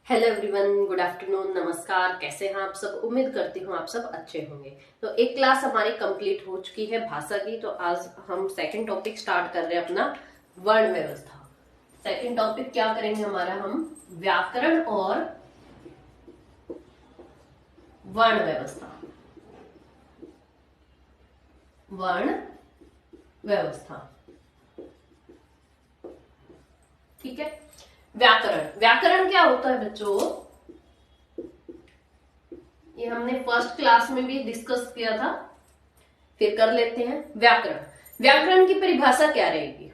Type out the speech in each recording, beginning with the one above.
Hello everyone, good afternoon, नमस्कार। कैसे हैं आप सब? उम्मीद करती हूँ आप सब अच्छे होंगे। तो एक क्लास हमारी कंप्लीट हो चुकी है भाषा की। तो आज हम सेकंड टॉपिक स्टार्ट कर रहे हैं अपना वर्ण व्यवस्था। सेकंड टॉपिक क्या करेंगे हमारा? हम व्याकरण और वर्ण व्यवस्था। वर्ण व्यवस्था, ठीक है। व्याकरण, व्याकरण क्या होता है बच्चों? ये हमने फर्स्ट क्लास में भी डिस्कस किया था, फिर कर लेते हैं। व्याकरण, व्याकरण की परिभाषा क्या रहेगी?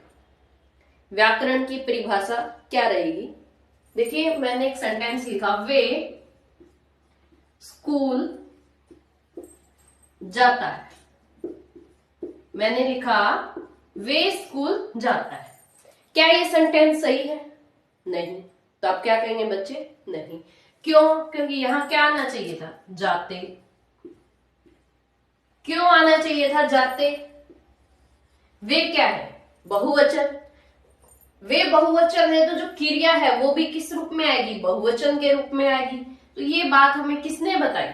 व्याकरण की परिभाषा क्या रहेगी? देखिए, मैंने एक सेंटेंस लिखा, वे स्कूल जाता है। मैंने लिखा वे स्कूल जाता है। क्या ये सेंटेंस सही है? नहीं। तो आप क्या कहेंगे बच्चे? नहीं। क्यों? क्योंकि यहां क्या आना चाहिए था? जाते। क्यों आना चाहिए था जाते? वे क्या है? बहुवचन। वे बहुवचन है तो जो क्रिया है वो भी किस रूप में आएगी? बहुवचन के रूप में आएगी। तो ये बात हमें किसने बताई?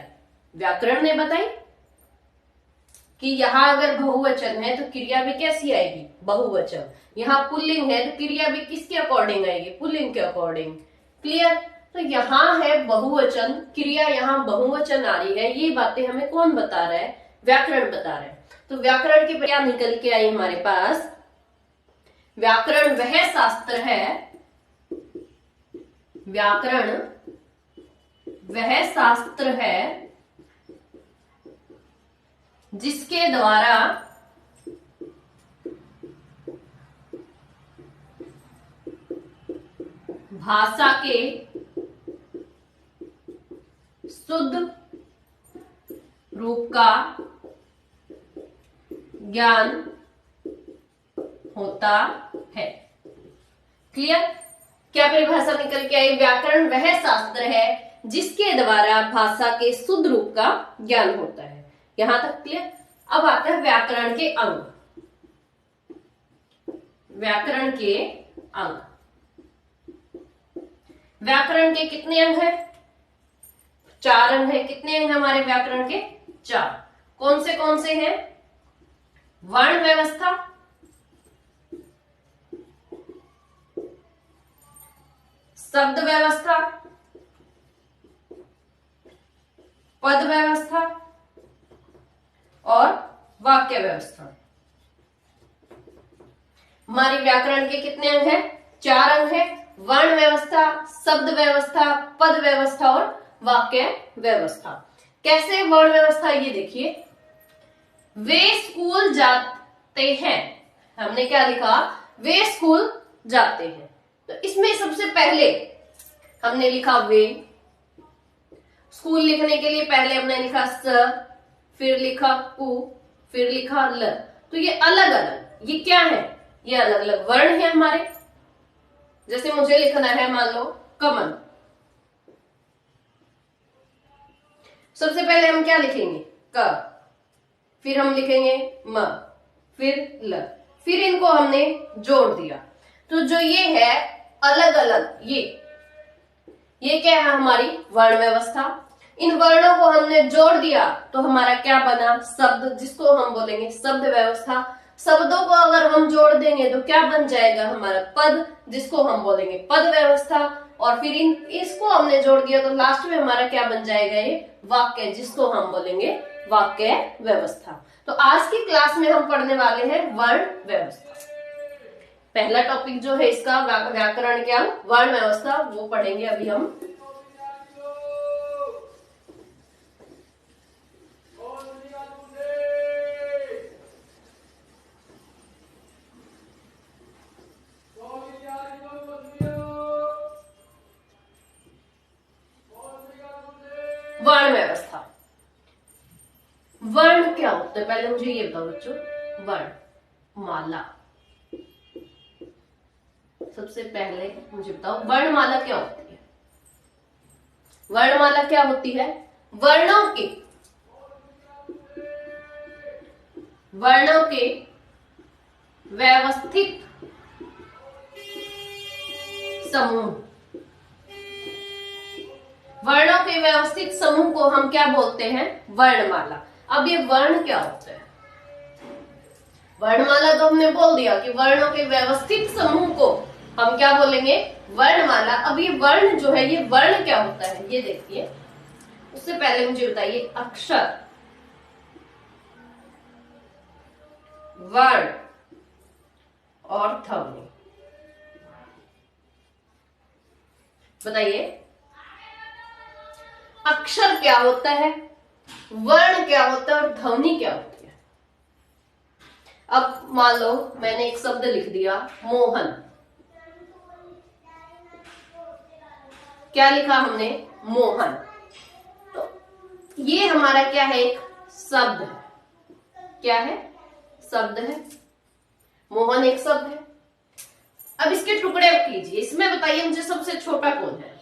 व्याकरण ने बताई कि यहाँ अगर बहुवचन है तो क्रिया भी कैसी आएगी? बहुवचन। यहाँ पुल्लिंग है तो क्रिया भी किसके अकॉर्डिंग आएगी? पुल्लिंग के अकॉर्डिंग। क्लियर? तो यहाँ है बहुवचन, क्रिया यहाँ बहुवचन आ रही है। ये बातें हमें कौन बता रहा है? व्याकरण बता रहा है। तो व्याकरण की क्या निकल के आई हमारे पास? व्याकरण वह शास्त्र है, व्याकरण वह शास्त्र है जिसके द्वारा भाषा के शुद्ध रूप का ज्ञान होता है। क्लियर? क्या परिभाषा निकल के आई? व्याकरण वह शास्त्र है जिसके द्वारा भाषा के शुद्ध रूप का ज्ञान होता है। यहां तक क्लियर? अब आता है व्याकरण के अंग। व्याकरण के अंग, व्याकरण के कितने अंग है? 4 अंग है। कितने अंग हमारे व्याकरण के? 4। कौन से हैं? वर्ण व्यवस्था, शब्द व्यवस्था, पद व्यवस्था और वाक्य व्यवस्था। हमारी व्याकरण के कितने अंग हैं? 4 अंग हैं। वर्ण व्यवस्था, शब्द व्यवस्था, पद व्यवस्था और वाक्य व्यवस्था। कैसे वर्ण व्यवस्था? ये देखिए, वे स्कूल जाते हैं। हमने क्या लिखा? वे स्कूल जाते हैं। तो इसमें सबसे पहले हमने लिखा वे। स्कूल लिखने के लिए पहले हमने लिखा स, फिर लिखा कु, फिर लिखा ल। तो ये अलग अलग, ये क्या है? ये अलग अलग वर्ण है हमारे। जैसे मुझे लिखना है, मान लो कमल। सबसे पहले हम क्या लिखेंगे? क, फिर हम लिखेंगे म, फिर ल, फिर इनको हमने जोड़ दिया। तो जो ये है अलग अलग, ये क्या है? हमारी वर्ण व्यवस्था। इन वर्णों को हमने जोड़ दिया तो हमारा क्या बना? शब्द, जिसको हम बोलेंगे शब्द व्यवस्था। शब्दों को अगर हम जोड़ देंगे तो क्या बन जाएगा? हमारा पद, जिसको हम बोलेंगे पद व्यवस्था। और फिर इसको हमने जोड़ दिया तो लास्ट में हमारा क्या बन जाएगा? ये वाक्य, जिसको हम बोलेंगे वाक्य व्यवस्था। तो आज की क्लास में हम पढ़ने वाले हैं वर्ण व्यवस्था। पहला टॉपिक जो है इसका व्याकरण के अंग, वर्ण व्यवस्था, वो पढ़ेंगे अभी हम। वर्ण व्यवस्था, वर्ण क्या होता है? पहले मुझे ये बताओ बच्चों, वर्ण माला। सबसे पहले मुझे बताओ वर्णमाला क्या होती है? वर्णमाला क्या होती है? वर्णों के व्यवस्थित समूह, वर्णों के व्यवस्थित समूह को हम क्या बोलते हैं? वर्णमाला। अब ये वर्ण क्या होता है? वर्णमाला तो हमने बोल दिया कि वर्णों के व्यवस्थित समूह को हम क्या बोलेंगे? वर्णमाला। अब ये वर्ण जो है, ये वर्ण क्या होता है ये देखिए। उससे पहले मुझे बताइए, अक्षर, वर्ण और ध्वनि, बताइए अक्षर क्या होता है, वर्ण क्या होता है और ध्वनि क्या होती है? अब मान लो मैंने एक शब्द लिख दिया मोहन। क्या लिखा हमने? मोहन। तो ये हमारा क्या है? एक शब्द है। क्या है? शब्द है। मोहन एक शब्द है। अब इसके टुकड़े कीजिए। इसमें बताइए मुझे सबसे छोटा कौन है?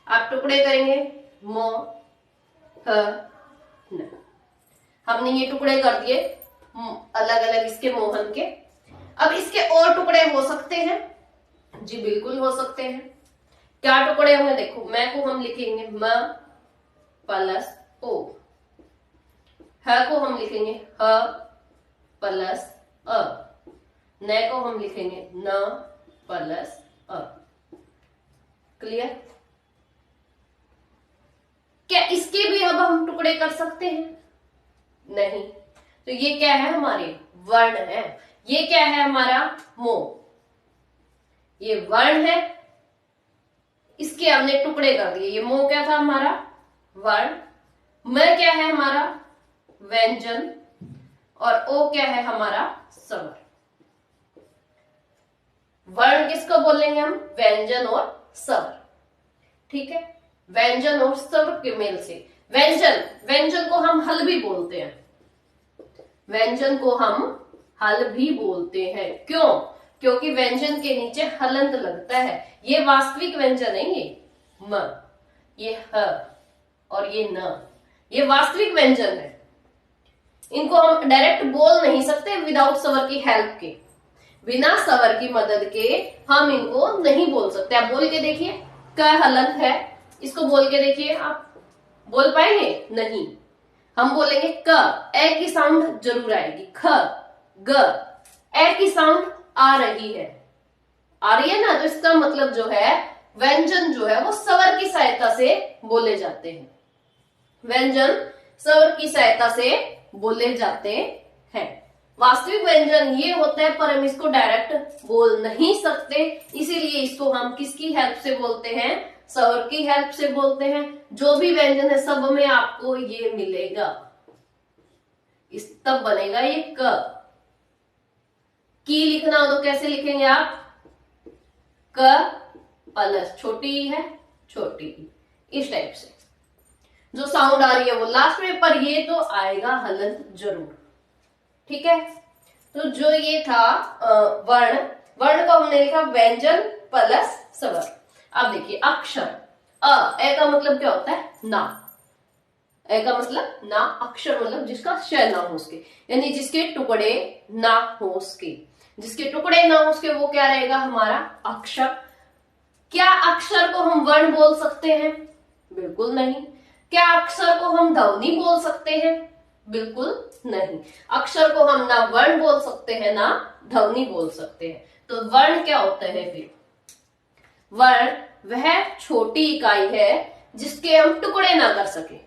आप टुकड़े करेंगे, मो, ह, न। हमने ये टुकड़े कर दिए अलग अलग इसके मोहन के। अब इसके और टुकड़े हो सकते हैं? जी बिल्कुल हो सकते हैं। क्या टुकड़े होंगे? देखो, मैं को हम लिखेंगे म प्लस ओ, ह को हम लिखेंगे ह प्लस अ, न को हम लिखेंगे न प्लस अ। क्लियर? क्या इसके भी अब हम टुकड़े कर सकते हैं? नहीं। तो ये क्या है? हमारे वर्ण है। ये क्या है? हमारा मो। ये वर्ण है, इसके हमने टुकड़े कर दिए। ये मो क्या था? हमारा वर्ण। म क्या है? हमारा व्यंजन। और ओ क्या है? हमारा स्वर। वर्ण किसको बोलेंगे हम? व्यंजन और स्वर। ठीक है? व्यंजन और स्वर के मेल से व्यंजन, व्यंजन को हम हल भी बोलते हैं। व्यंजन को हम हल भी बोलते हैं। क्यों? क्योंकि व्यंजन के नीचे हलंत लगता है। ये वास्तविक व्यंजन है। ये म, ये ह और ये न, ये वास्तविक व्यंजन है। इनको हम डायरेक्ट बोल नहीं सकते विदाउट स्वर की हेल्प के। बिना स्वर की मदद के हम इनको नहीं बोल सकते। आप बोल के देखिए, क हलंत है, इसको बोल के देखिए। आप बोल पाएंगे? नहीं। हम बोलेंगे क, ए की साउंड जरूर आएगी। ख, ग, ए की साउंड आ रही है। आ रही है ना? तो इसका मतलब जो है व्यंजन जो है वो स्वर की सहायता से बोले जाते हैं। व्यंजन स्वर की सहायता से बोले जाते हैं। वास्तविक व्यंजन ये होता है, पर हम इसको डायरेक्ट बोल नहीं सकते। इसीलिए इसको हम किसकी हेल्प से बोलते हैं? स्वर की हेल्प से बोलते हैं। जो भी व्यंजन है सब में आपको ये मिलेगा। इस तब बनेगा ये क। की लिखना हो तो कैसे लिखेंगे आप? क प्लस छोटी है, छोटी, इस टाइप से जो साउंड आ रही है वो लास्ट में, पर ये तो आएगा हलंत जरूर। ठीक है? तो जो ये था वर्ण, वर्ण को हमने लिखा व्यंजन प्लस स्वर। अब देखिए अक्षर, ए का मतलब क्या होता है? ना। ए का मतलब ना, अक्षर मतलब जिसका श ना हो उसके, यानी जिसके टुकड़े ना हो उसके। जिसके टुकड़े ना हो उसके वो क्या रहेगा? हमारा अक्षर। क्या अक्षर को हम वर्ण बोल सकते हैं? बिल्कुल नहीं। क्या अक्षर को हम ध्वनि बोल सकते हैं? बिल्कुल नहीं। अक्षर को हम ना वर्ण बोल सकते हैं ना ध्वनि बोल सकते हैं। तो वर्ण क्या होता है फिर? वर्ण वह छोटी इकाई है जिसके हम टुकड़े ना कर सके।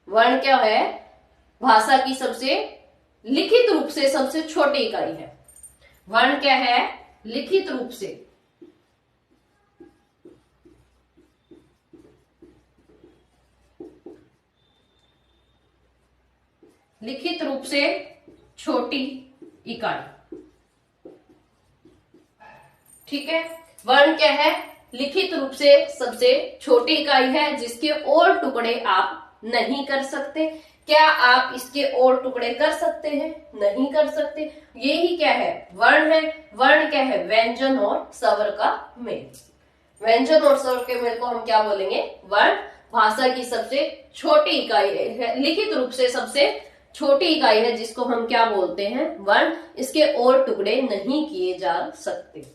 वर्ण क्या है? भाषा की सबसे लिखित रूप से सबसे छोटी इकाई है। वर्ण क्या है? लिखित रूप से लिखित रूप से छोटी इकाई। ठीक है? वर्ण क्या है? लिखित रूप से सबसे छोटी इकाई है जिसके और टुकड़े आप नहीं कर सकते। क्या आप इसके और टुकड़े कर सकते हैं? नहीं कर सकते। यही क्या है? वर्ण है। वर्ण क्या है? व्यंजन और स्वर का मेल। व्यंजन और स्वर के मेल को हम क्या बोलेंगे? वर्ण। भाषा की सबसे छोटी इकाई है, लिखित रूप से सबसे छोटी इकाई है, जिसको हम क्या बोलते हैं? वर्ण। इसके और टुकड़े नहीं किए जा सकते।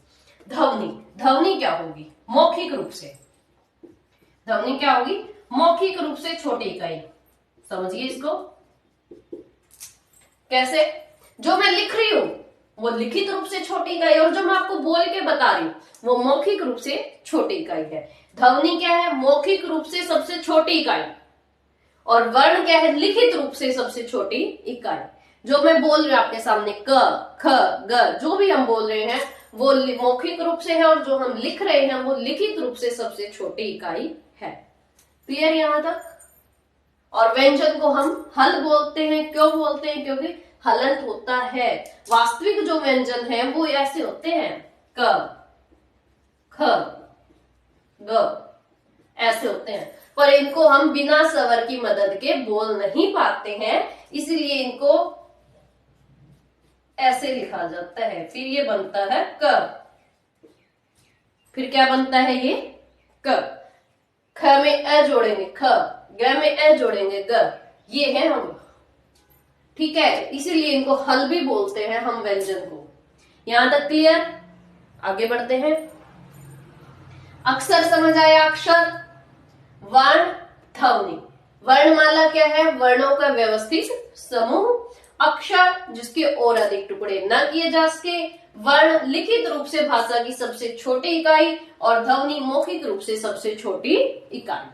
ध्वनि, ध्वनि क्या होगी? मौखिक रूप से। ध्वनि क्या होगी? मौखिक रूप से छोटी इकाई। समझिए इसको कैसे, जो मैं लिख रही हूं वो लिखित रूप से छोटी इकाई, और जो मैं आपको बोल के बता रही हूं वो मौखिक रूप से छोटी इकाई है। ध्वनि क्या है? मौखिक रूप से सबसे छोटी इकाई, और वर्ण क्या है? लिखित रूप से सबसे छोटी इकाई। जो मैं बोल रही हूं आपके सामने क, ख, ग, जो भी हम बोल रहे हैं वो मौखिक रूप से है, और जो हम लिख रहे हैं वो लिखित रूप से सबसे छोटी इकाई है। क्लियर यहां तक? और व्यंजन को हम हल बोलते हैं। क्यों बोलते हैं? क्योंकि हलंत होता है। वास्तविक जो व्यंजन है वो ऐसे होते हैं, क, ख, ग, ऐसे होते हैं, पर इनको हम बिना स्वर की मदद के बोल नहीं पाते हैं, इसलिए इनको ऐसे लिखा जाता है। फिर ये बनता है क। फिर क्या बनता है ये? क। ख में अ जोड़ेंगे ख, ग में अ जोड़ेंगे ग, ये है हम। ठीक है, इसीलिए इनको हल भी बोलते हैं हम व्यंजन को। यहां तक क्लियर? आगे बढ़ते हैं। अक्षर समझ आया? अक्षर, वर्ण, ध्वनि। वर्णमाला क्या है? वर्णों का व्यवस्थित समूह। अक्षर जिसके और अधिक टुकड़े न किए जा सके। वर्ण लिखित रूप से भाषा की सबसे छोटी इकाई, और ध्वनि मौखिक रूप से सबसे छोटी इकाई।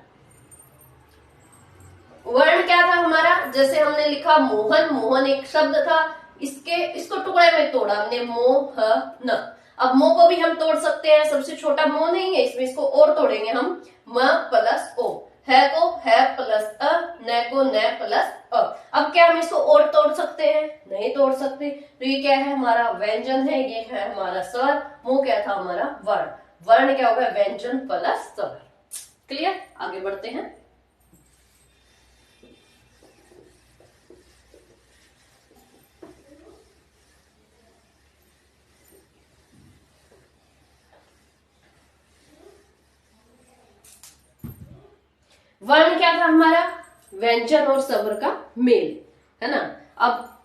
वर्ण क्या था हमारा? जैसे हमने लिखा मोहन, मोहन एक शब्द था, इसको टुकड़े में तोड़ा हमने, मोहन। अब मो को भी हम तोड़ सकते हैं, सबसे छोटा मो नहीं है इसमें, इसको और तोड़ेंगे हम, म प्लस ओ। है को है प्लस अ, न को न प्लस अ। अब क्या हम इसको और तोड़ सकते हैं? नहीं तोड़ सकते। तो ये क्या है? हमारा व्यंजन है, ये है हमारा स्वर। मो क्या था? हमारा वर्ण। वर्ण क्या होगा? व्यंजन प्लस स्वर। क्लियर? आगे बढ़ते हैं। वर्ण क्या था हमारा? व्यंजन और स्वर का मेल, है ना। अब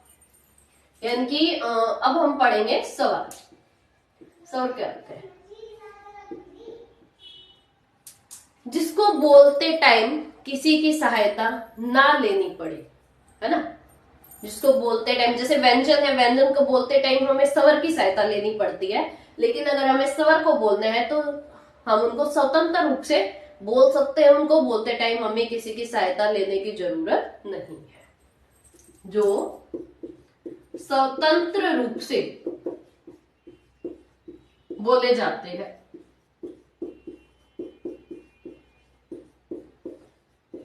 यानी कि अब हम पढ़ेंगे स्वर। स्वर क्या होते हैं? जिसको बोलते टाइम किसी की सहायता ना लेनी पड़े, है ना। जिसको बोलते टाइम, जैसे व्यंजन है, व्यंजन को बोलते टाइम हमें स्वर की सहायता लेनी पड़ती है, लेकिन अगर हमें स्वर को बोलना है तो हम उनको स्वतंत्र रूप से बोल सकते हैं। उनको बोलते टाइम हमें किसी की सहायता लेने की जरूरत नहीं है। जो स्वतंत्र रूप से बोले जाते हैं,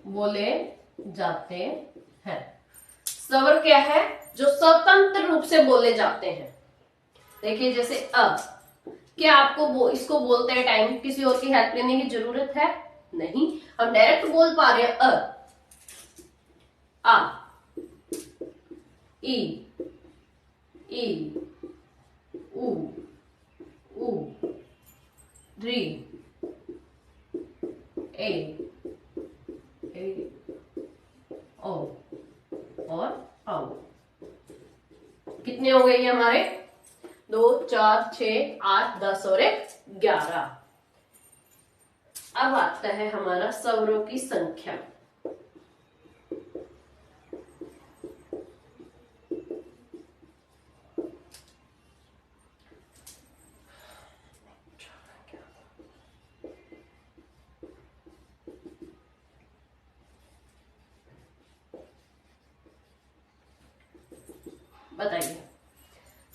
बोले जाते हैं। स्वर क्या है? जो स्वतंत्र रूप से बोले जाते हैं। देखिए जैसे अ, क्या आपको इसको बोलते टाइम किसी और की हेल्प लेने की जरूरत है? नहीं, हम डायरेक्ट बोल पा रहे हैं अ, आ, ई, ई, उ, री, ए, ओ और आओ। कितने हो गए ये हमारे? 2, 4, 6, 8, 10 और 11। अब आता है हमारा स्वरों की संख्या। बताइए,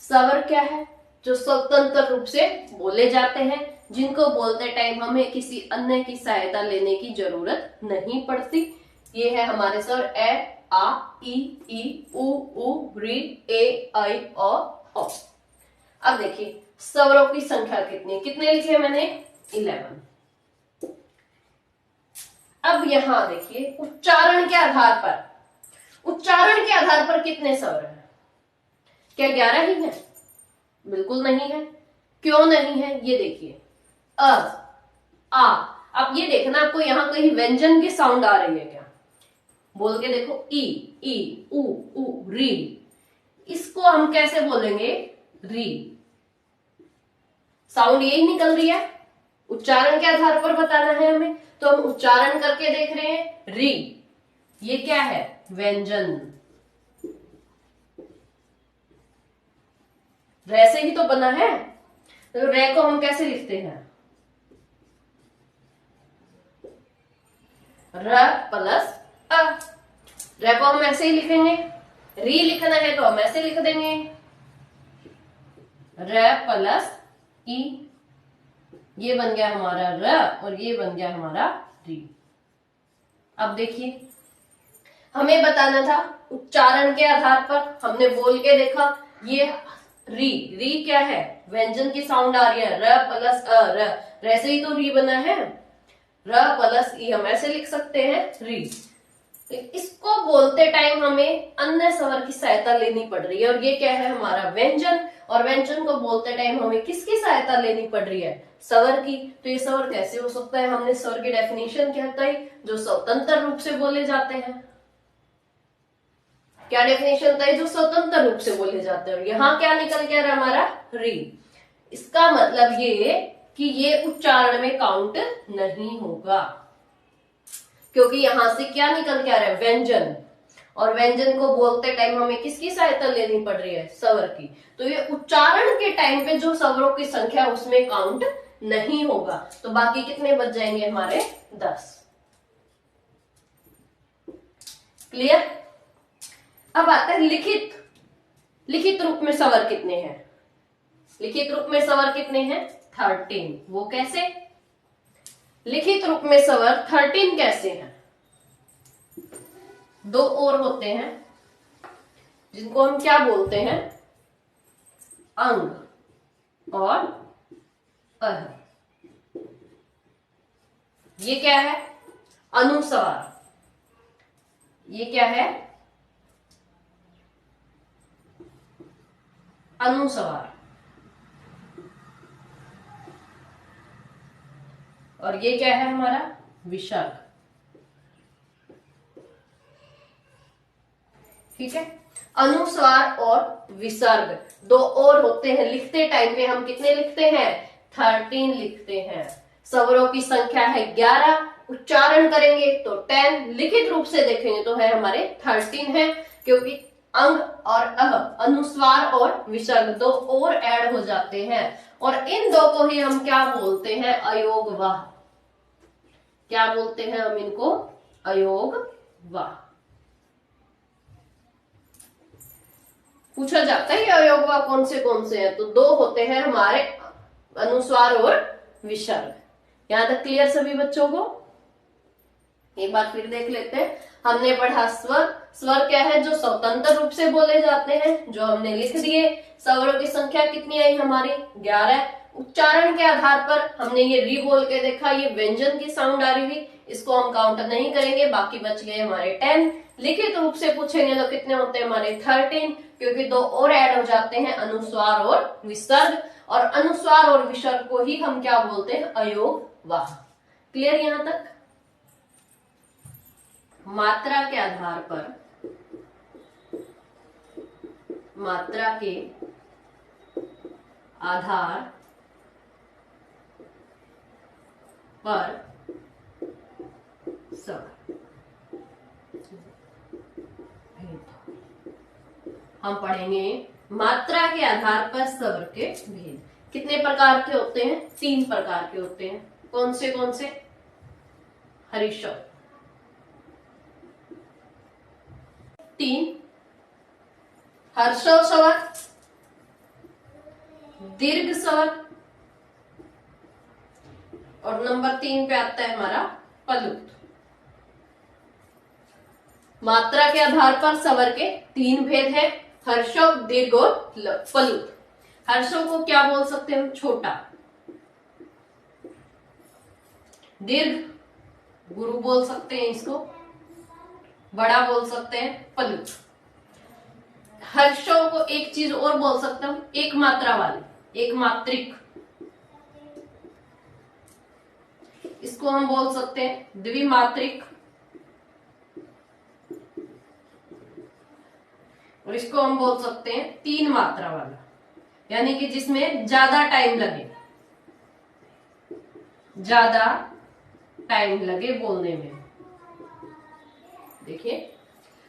स्वर क्या है? जो स्वतंत्र रूप से बोले जाते हैं, जिनको बोलते टाइम हमें किसी अन्य की सहायता लेने की जरूरत नहीं पड़ती। ये है हमारे स्वर ए, आ, ई, उ, री, ए, आई, ओ। अब देखिए स्वरों की संख्या कितने लिखे मैंने? 11। अब यहां देखिए उच्चारण के आधार पर कितने स्वर हैं? क्या 11 ही है? बिल्कुल नहीं है। क्यों नहीं है? ये देखिए अ, आ। अब ये देखना आपको यहां कहीं व्यंजन की साउंड आ रही है क्या? बोल के देखो, ई, उ, री। इसको हम कैसे बोलेंगे? री। साउंड यही निकल रही है। उच्चारण के आधार पर बताना है हमें, तो हम उच्चारण करके देख रहे हैं री, ये क्या है? व्यंजन। रे से ही तो बना है, तो रे को हम कैसे लिखते हैं? र प्लस अ। रे को हम ऐसे ही लिखेंगे, री लिखना है तो हम ऐसे लिख देंगे, र प्लस ई। ये बन गया हमारा र और ये बन गया हमारा री। अब देखिए, हमें बताना था उच्चारण के आधार पर, हमने बोल के देखा ये री, री क्या है? व्यंजन की साउंड आ रही है, र प्लस अ, र से ही तो री बना है, र प्लस ई हम ऐसे लिख सकते हैं री। तो इसको बोलते टाइम हमें अन्य स्वर की सहायता लेनी पड़ रही है, और ये क्या है? हमारा व्यंजन। और व्यंजन को बोलते टाइम हमें किसकी सहायता लेनी पड़ रही है? स्वर की। तो ये स्वर कैसे हो सकता है? हमने स्वर की डेफिनेशन क्या बताई, जो स्वतंत्र रूप से बोले जाते हैं। क्या डेफिनेशन था? जो स्वतंत्र रूप से बोले जाते हैं। यहाँ क्या निकल गया हमारा? री। इसका मतलब ये कि ये उच्चारण में काउंट नहीं होगा, क्योंकि यहां से क्या निकल के आ रहा है? व्यंजन। और व्यंजन को बोलते टाइम हमें किसकी सहायता लेनी पड़ रही है? स्वर की। तो ये उच्चारण के टाइम पे जो स्वरों की संख्या उसमें काउंट नहीं होगा। तो बाकी कितने बच जाएंगे हमारे? 10। क्लियर? अब आता है लिखित। लिखित रूप में स्वर कितने हैं? लिखित रूप में स्वर कितने हैं? 13। वो कैसे? लिखित रूप में स्वर 13 कैसे हैं? दो और होते हैं जिनको हम क्या बोलते हैं? अंग और अह। ये क्या है? अनुस्वार। ये क्या है? अनुस्वार। और ये क्या है हमारा? विसर्ग। ठीक है, अनुस्वार और विसर्ग दो और होते हैं। लिखते टाइम पे हम कितने लिखते हैं? 13 लिखते हैं। स्वरों की संख्या है 11, उच्चारण करेंगे तो 10, लिखित रूप से देखेंगे तो है हमारे 13 है, क्योंकि अंग और अह, अनुस्वार और विसर्ग दो और ऐड हो जाते हैं। और इन दो को ही हम क्या बोलते हैं? अयोगवाह। क्या बोलते हैं हम इनको? अयोगवाह। पूछा जाता है कि अयोगवाह कौन से हैं? तो दो होते हैं हमारे, अनुस्वार और विसर्ग। यहां तक क्लियर सभी बच्चों को? एक बार फिर देख लेते हैं। हमने पढ़ा स्वर। स्वर क्या है? जो स्वतंत्र रूप से बोले जाते हैं, जो हमने लिख दिए। स्वरों की संख्या कितनी आई हमारी? 11। उच्चारण के आधार पर हमने ये री बोल के देखा, ये व्यंजन की साउंड आ रही थी, इसको हम काउंट नहीं करेंगे, बाकी बच गए हमारे 10। लिखित रूप से पूछेंगे तो कितने होते हैं हमारे? 13, क्योंकि दो और ऐड हो जाते हैं, अनुस्वार और विसर्ग। और अनुस्वार और विसर्ग को ही हम क्या बोलते हैं? अयोगवाह। क्लियर यहां तक? मात्रा के आधार पर, मात्रा के आधार पर स्वर हम पढ़ेंगे। मात्रा के आधार पर स्वर के भेद कितने प्रकार के होते हैं? 3 प्रकार के होते हैं। कौन से? हर्षौ 3, हर्षौ स्वर, दीर्घ स्वर, और नंबर 3 पे आता है हमारा पलुत। मात्रा के आधार पर स्वर के 3 भेद हैं, हर्षौ, दीर्घ और पलुत। हर्षौ को क्या बोल सकते हैं हम? छोटा। दीर्घ गुरु बोल सकते हैं इसको, बड़ा बोल सकते हैं पलुत। हर्षौ को एक चीज और बोल सकते हैं, एक मात्रा वाले, एक मात्रिक। इसको हम बोल सकते हैं द्विमात्रिक, और इसको हम बोल सकते हैं 3 मात्रा वाला, यानी कि जिसमें ज्यादा टाइम लगे, ज्यादा टाइम लगे बोलने में। देखिए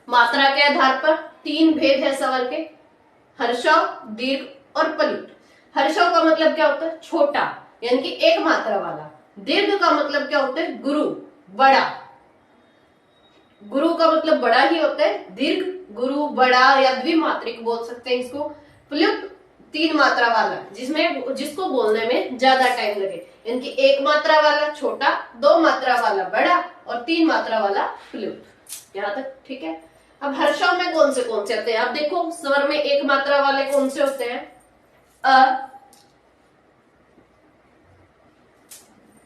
मात्रा के आधार पर 3 भेद है स्वर के, हर्षव, दीर्घ और प्लुत। हर्षव का मतलब क्या होता है? छोटा, यानी कि एक मात्रा वाला। दीर्घ का मतलब क्या होता है? गुरु, बड़ा। गुरु का मतलब बड़ा ही होता है। दीर्घ, गुरु, बड़ा या द्विमात्रिक बोल सकते हैं इसको। प्लुत 3 मात्रा वाला, जिसको बोलने में ज्यादा टाइम लगे, यानी कि 1 मात्रा वाला छोटा, 2 मात्रा वाला बड़ा और 3 मात्रा वाला प्लुत। यहाँ तक ठीक है। अब हर्षव में कौन से आते हैं? अब देखो स्वर में 1 मात्रा वाले कौन से होते हैं? अ,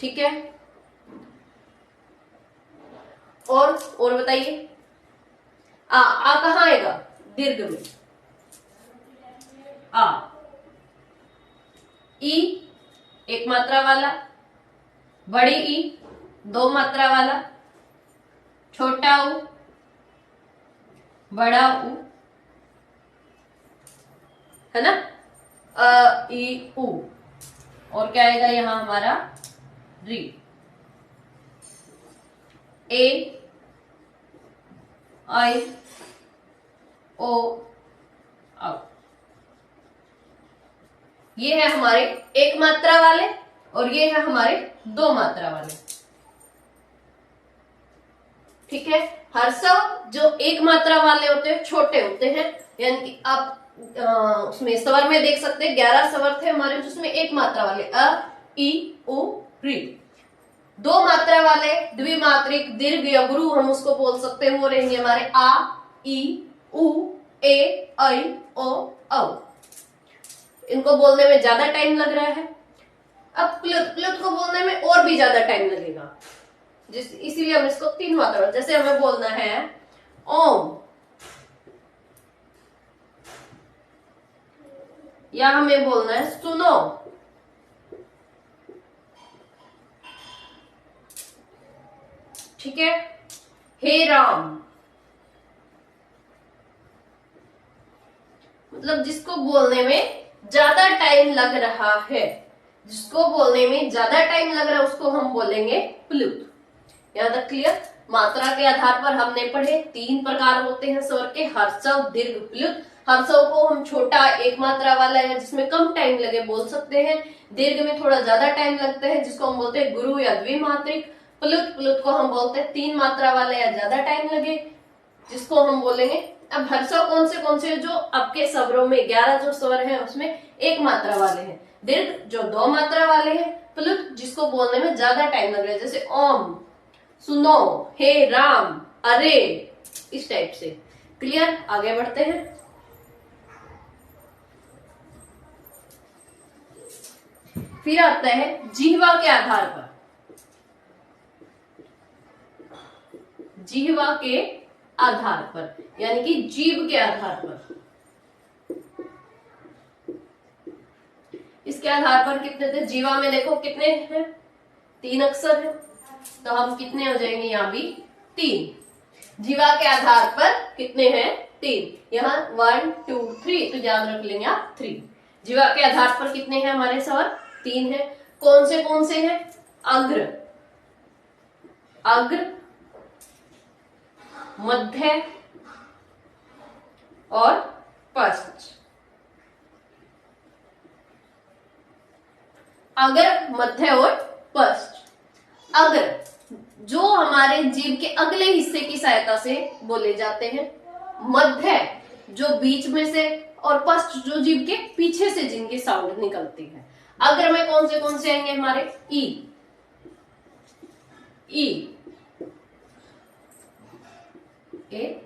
ठीक है, और बताइए। आ कहाँ आएगा? दीर्घ में। आ, ई 1 मात्रा वाला, बड़ी ई 2 मात्रा वाला, छोटा ऊ, बड़ा ऊ, है ना? अ, ई, उ। और क्या आएगा यहां हमारा? री। ए, आई, ओ, औ। ये है हमारे 1 मात्रा वाले और ये है हमारे 2 मात्रा वाले। ठीक है। हर्षव जो 1 मात्रा वाले होते हैं, छोटे होते हैं, यानी कि आप उसमें स्वर में देख सकते हैं 11 स्वर थे हमारे, जिसमें 1 मात्रा वाले अ, ई, उ, री। 2 मात्रा वाले द्विमात्रिक, दीर्घ या गुरु हम उसको बोल सकते हैं, वो रहेंगे हमारे आ, ई, उ, ए, ऐ, ओ, औ। इनको बोलने में ज्यादा टाइम लग रहा है। अब प्लुत को बोलने में और भी ज्यादा टाइम लगेगा, इसीलिए हम इसको 3 मात्रा, जैसे हमें बोलना है ओम, या हमें बोलना है सुनो। ठीक है। हे राम, मतलब जिसको बोलने में ज्यादा टाइम लग रहा है, जिसको बोलने में ज्यादा टाइम लग रहा है उसको हम बोलेंगे प्लुत। यहां तक क्लियर? मात्रा के आधार पर हमने पढ़े 3 प्रकार होते हैं स्वर के, हर्षव, दीर्घ, प्लुत। हर्षव को हम छोटा 1 मात्रा वाला है जिसमें कम टाइम लगे बोल सकते हैं। दीर्घ में थोड़ा ज्यादा टाइम लगता है जिसको हम बोलते हैं गुरु या द्विमात्रिक। प्लुत को हम बोलते हैं 3 मात्रा वाले या ज्यादा टाइम लगे, जिसको हम बोलेंगे। अब हर्षव कौन से जो आपके स्वरों में 11 जो स्वर हैं उसमें 1 मात्रा वाले हैं। दीर्घ जो 2 मात्रा वाले हैं। प्लुत जिसको बोलने में ज्यादा टाइम लग रहा है, जैसे ओम, सुनो, हे राम, अरे, इस टाइप से। क्लियर? आगे बढ़ते हैं। फिर आता है जिह्वा के आधार पर। जिह्वा के आधार पर, यानी कि जीभ के आधार पर। इसके आधार पर कितने थे? जीवा में देखो कितने हैं? 3 अक्षर है, तो हम कितने हो जाएंगे? यहाँ भी 3। जीवा के आधार पर कितने हैं? 3। यहाँ 1 2 3, तो याद रख लेंगे आप 3। जीवा के आधार पर कितने हैं हमारे स्वर? 3 है। कौन से हैं? अग्र, मध्य और पश्च। अग्र, मध्य और पश्च। अग्र जो हमारे जीभ के अगले हिस्से की सहायता से बोले जाते हैं, मध्य जो बीच में से, और पश्च जो जीभ के पीछे से जिनकी साउंड निकलती है। अग्र में कौन से आएंगे हमारे? ई, ए,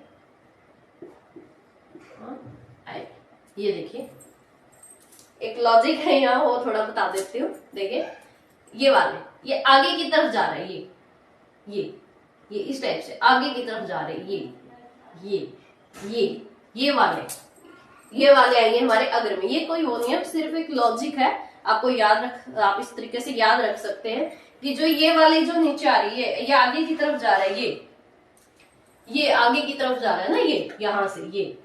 ये देखिए एक लॉजिक है यहाँ, वो थोड़ा बता देती हूँ। देखिए ये वाले, ये आगे की तरफ जा रहे हैं, ये इस टाइप से आगे की तरफ जा रहे हैं। ये वाले आएंगे हमारे अग्र में। ये कोई वो नहीं है, सिर्फ एक लॉजिक है, आपको आप इस तरीके से याद रख सकते हैं कि जो ये वाले जो नीचे आ रही है, ये आगे की तरफ जा रहा है, ये आगे की तरफ जा रहा है ना, ये यहां से ये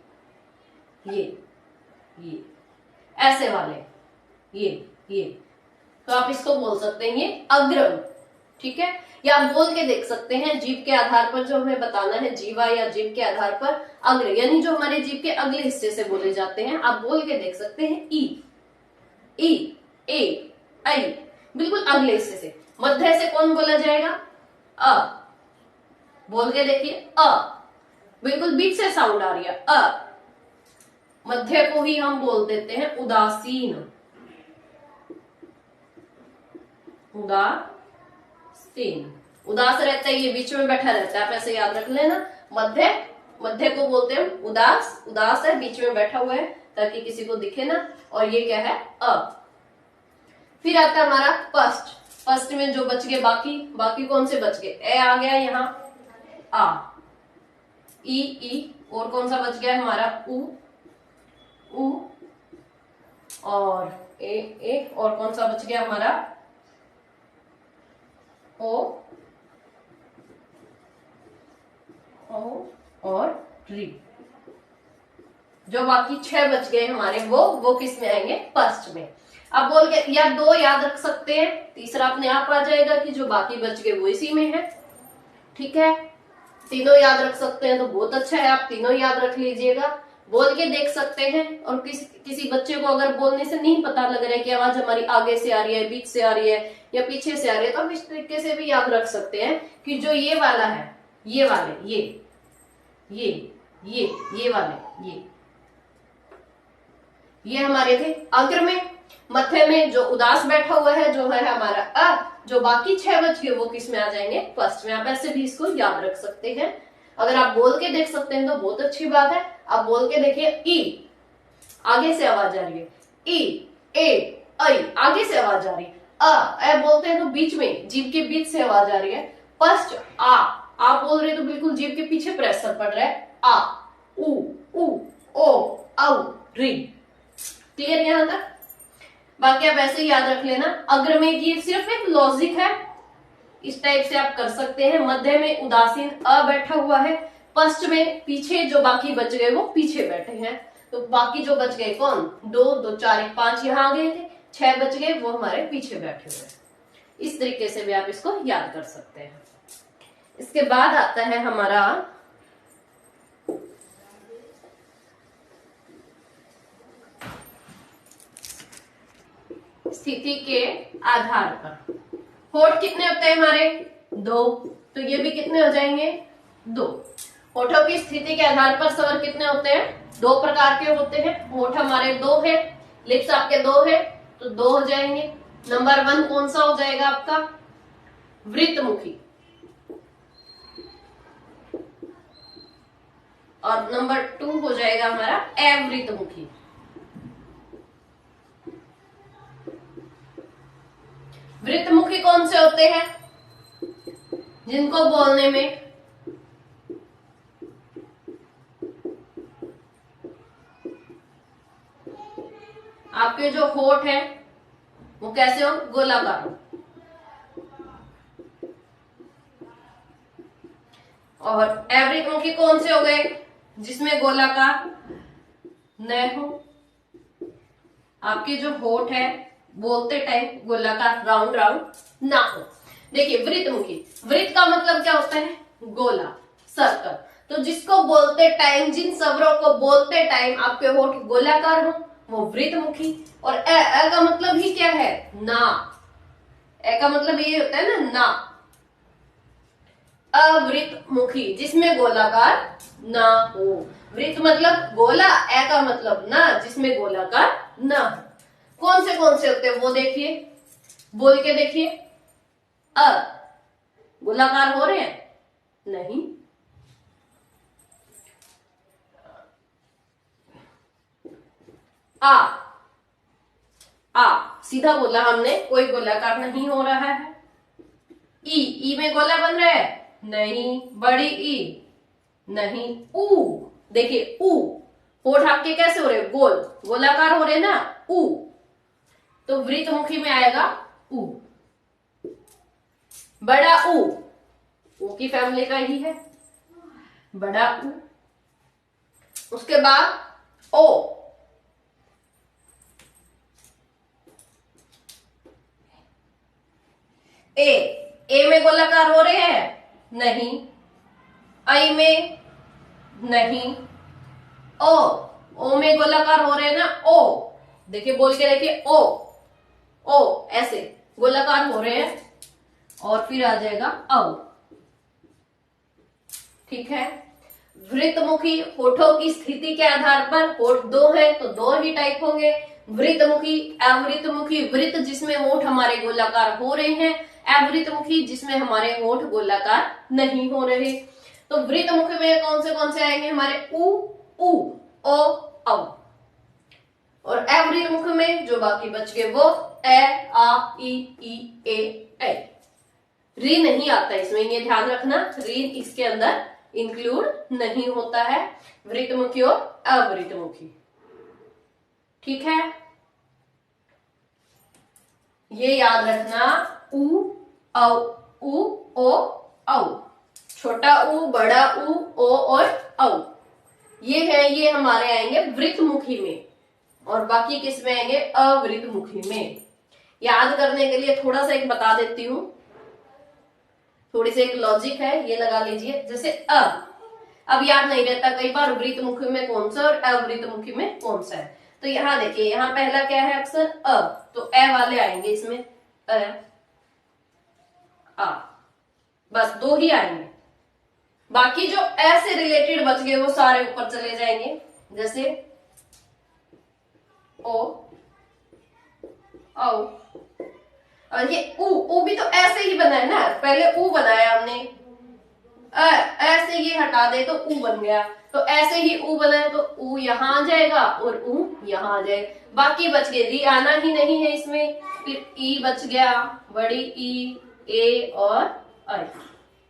ऐसे वाले, ये तो आप इसको बोल सकते हैं ये अग्रम। ठीक है, या आप बोल के देख सकते हैं जीभ के आधार पर, जो हमें बताना है जीवा या जीभ के आधार पर अग्र, यानी जो हमारे जीभ के अगले हिस्से से बोले जाते हैं, आप बोल के देख सकते हैं ई, ई, ए, आई, बिल्कुल अगले हिस्से से। मध्य से कौन बोला जाएगा? अ, बोल के देखिए अ, बिल्कुल बीच से साउंड आ रही है अ। मध्य को ही हम बोल देते हैं उदासीन, उदासीन, उदास रहता है, ये बीच में बैठा रहता है, आप ऐसे याद रख लेना। मध्य, मध्य को बोलते हैं उदास, उदास है, बीच में बैठा हुआ है ताकि किसी को दिखे ना। और ये क्या है? अ। फिर आता है हमारा पस्ट। पस्ट में जो बच गए बाकी, बाकी कौन से बच गए? ए आ गया यहाँ, आ, ई, और कौन सा बच गया हमारा? उ, और ए, और कौन सा बच गया हमारा? ओ, और री। जो बाकी 6 बच गए हमारे वो किस में आएंगे? पस्ट में। अब बोल के या 2 याद रख सकते हैं, तीसरा अपने आप आ जाएगा कि जो बाकी बच गए वो इसी में है। ठीक है, तीनों याद रख सकते हैं तो बहुत अच्छा है, आप तीनों याद रख लीजिएगा। बोल के देख सकते हैं, और किसी बच्चे को अगर बोलने से नहीं पता लग रहा है कि आवाज हमारी आगे से आ रही है, बीच से आ रही है या पीछे से आ रही है, तो हम इस तरीके से भी याद रख सकते हैं कि जो ये वाला है, ये वाले, ये वाले, ये हमारे थे अग्र में। मध्य में जो उदास बैठा हुआ है जो है हमारा अ, जो बाकी 6 बच गए वो किस में आ जाएंगे? फर्स्ट में। आप ऐसे भी इसको याद रख सकते हैं। अगर आप बोल के देख सकते हैं तो बहुत अच्छी बात है। आप बोल के देखिए, ई, आगे से आवाज आ रही है, ई, ए, आई, आगे से आवाज आ रही है। अ बोलते हैं तो बीच में, जीभ के बीच से आवाज आ रही है। फर्स्ट आ, आप बोल रहे तो बिल्कुल जीभ के पीछे प्रेशर पड़ रहा है। आ, उ, ओ, औ, री। क्लियर यहां तक? बाकी आप ऐसे ही याद रख लेना। अग्र में ये सिर्फ एक लॉजिक है, इस टाइप से आप कर सकते हैं। मध्य में उदासीन अ बैठा हुआ है, फर्स्ट में पीछे जो बाकी बच गए वो पीछे बैठे हैं। तो बाकी जो बच गए कौन? 2, 2, 4, 1, 5 यहाँ आ गए थे, 6 बच गए वो हमारे पीछे बैठे हुए हैं। इस तरीके से भी आप इसको याद कर सकते हैं। इसके बाद आता है हमारा स्थिति के आधार पर। होठ कितने होते हैं हमारे? 2, तो ये भी कितने हो जाएंगे? 2। होठों की स्थिति के आधार पर स्वर कितने होते हैं? 2 प्रकार के होते हैं। होठ हमारे 2 है, लिप्स आपके 2 है, तो 2 हो जाएंगे। नंबर 1 कौन सा हो जाएगा आपका? वृत्तमुखी। और नंबर 2 हो जाएगा हमारा अवृत्तमुखी। वृत्तमुखी कौन से होते हैं? जिनको बोलने में आपके जो होठ है वो कैसे हो? गोलाकार। और अवृत्तमुखी कौन से हो गए? जिसमें गोलाकार न हो। आपके जो होठ है बोलते टाइम गोलाकार, राउंड राउंड ना हो। देखिए वृत्तमुखी, वृत्त का मतलब क्या होता है? गोला, सर्कल। तो जिसको बोलते टाइम, जिन स्वरों को बोलते टाइम आपके होठ गोलाकार हो वो वृत्तमुखी। और अ का मतलब ही क्या है? ना। ए का मतलब ये होता है ना। अवृत्तमुखी, जिसमें गोलाकार ना हो। वृत्त मतलब गोला, ए का मतलब ना, जिसमें गोलाकार ना हो। कौन से होते हैं वो देखिए, बोल के देखिए। अ गोलाकार हो रहे हैं? नहीं। आ सीधा बोला हमने, कोई गोलाकार नहीं हो रहा है। ई में गोला बन रहा है? नहीं। बड़ी ई? नहीं। ऊ, देखिए ऊ, होठ आपके कैसे हो रहे? गोल, गोलाकार हो रहे ना। ऊ, तो वृत्तमुखी में आएगा ऊ। बड़ा ऊ की फैमिली का ही है, बड़ा ऊ। उसके बाद ओ, ए ए में गोलाकार हो रहे हैं? नहीं। आई में? नहीं। ओ में गोलाकार हो रहे हैं ना? ओ, देखिए बोल के देखिए, ओ ऐसे गोलाकार हो रहे हैं, और फिर आ जाएगा औ। ठीक है। वृत्तमुखी होठों की स्थिति के आधार पर, होठ दो है तो दो ही टाइप होंगे, वृत्तमुखी, अवृत्तमुखी। वृत्त जिसमें होठ हमारे गोलाकार हो रहे हैं, अवृत्तमुखी जिसमें हमारे होठ गोलाकार नहीं हो रहे। तो वृत्तमुखी में कौन से आएंगे हमारे? उ, ओ, औ। और अवृत्तमुखी में जो बाकी बच गए वो ए, आ, ई, ए। री नहीं आता इसमें, ये ध्यान रखना, री इसके अंदर इंक्लूड नहीं होता है, वृत्तमुखी और अवृत्तमुखी। ठीक है, ये याद रखना, उ, औ, उ, ओ, औ। छोटा उ, बड़ा उ, ओ और औ। ये हमारे आएंगे वृत्तमुखी में, और बाकी किस में आएंगे? अवृत्तमुखी में। याद करने के लिए थोड़ा सा एक बता देती हूं, थोड़ी सी एक लॉजिक है, ये लगा लीजिए। जैसे अब याद नहीं रहता कई बार वृत्तमुखी में कौन सा और अवृत्तमुखी में कौन सा है। तो यहाँ देखिए, यहाँ पहला क्या है अक्षर? तो ए वाले आएंगे इसमें, आ, बस दो ही आएंगे। बाकी जो ए से रिलेटेड बच गए वो सारे ऊपर चले जाएंगे। जैसे ओ, औ, और ये उ भी तो ऐसे ही बना है ना, पहले उ बनाया हमने, ऐसे ये हटा दे तो उ बन गया, तो ऐसे ही उ बना है तो उ यहाँ आ जाएगा और उ यहाँ आ जाएगा। बाकी बच गए, री आना ही नहीं है इसमें, फिर ई बच गया, बड़ी ई, ए और आई,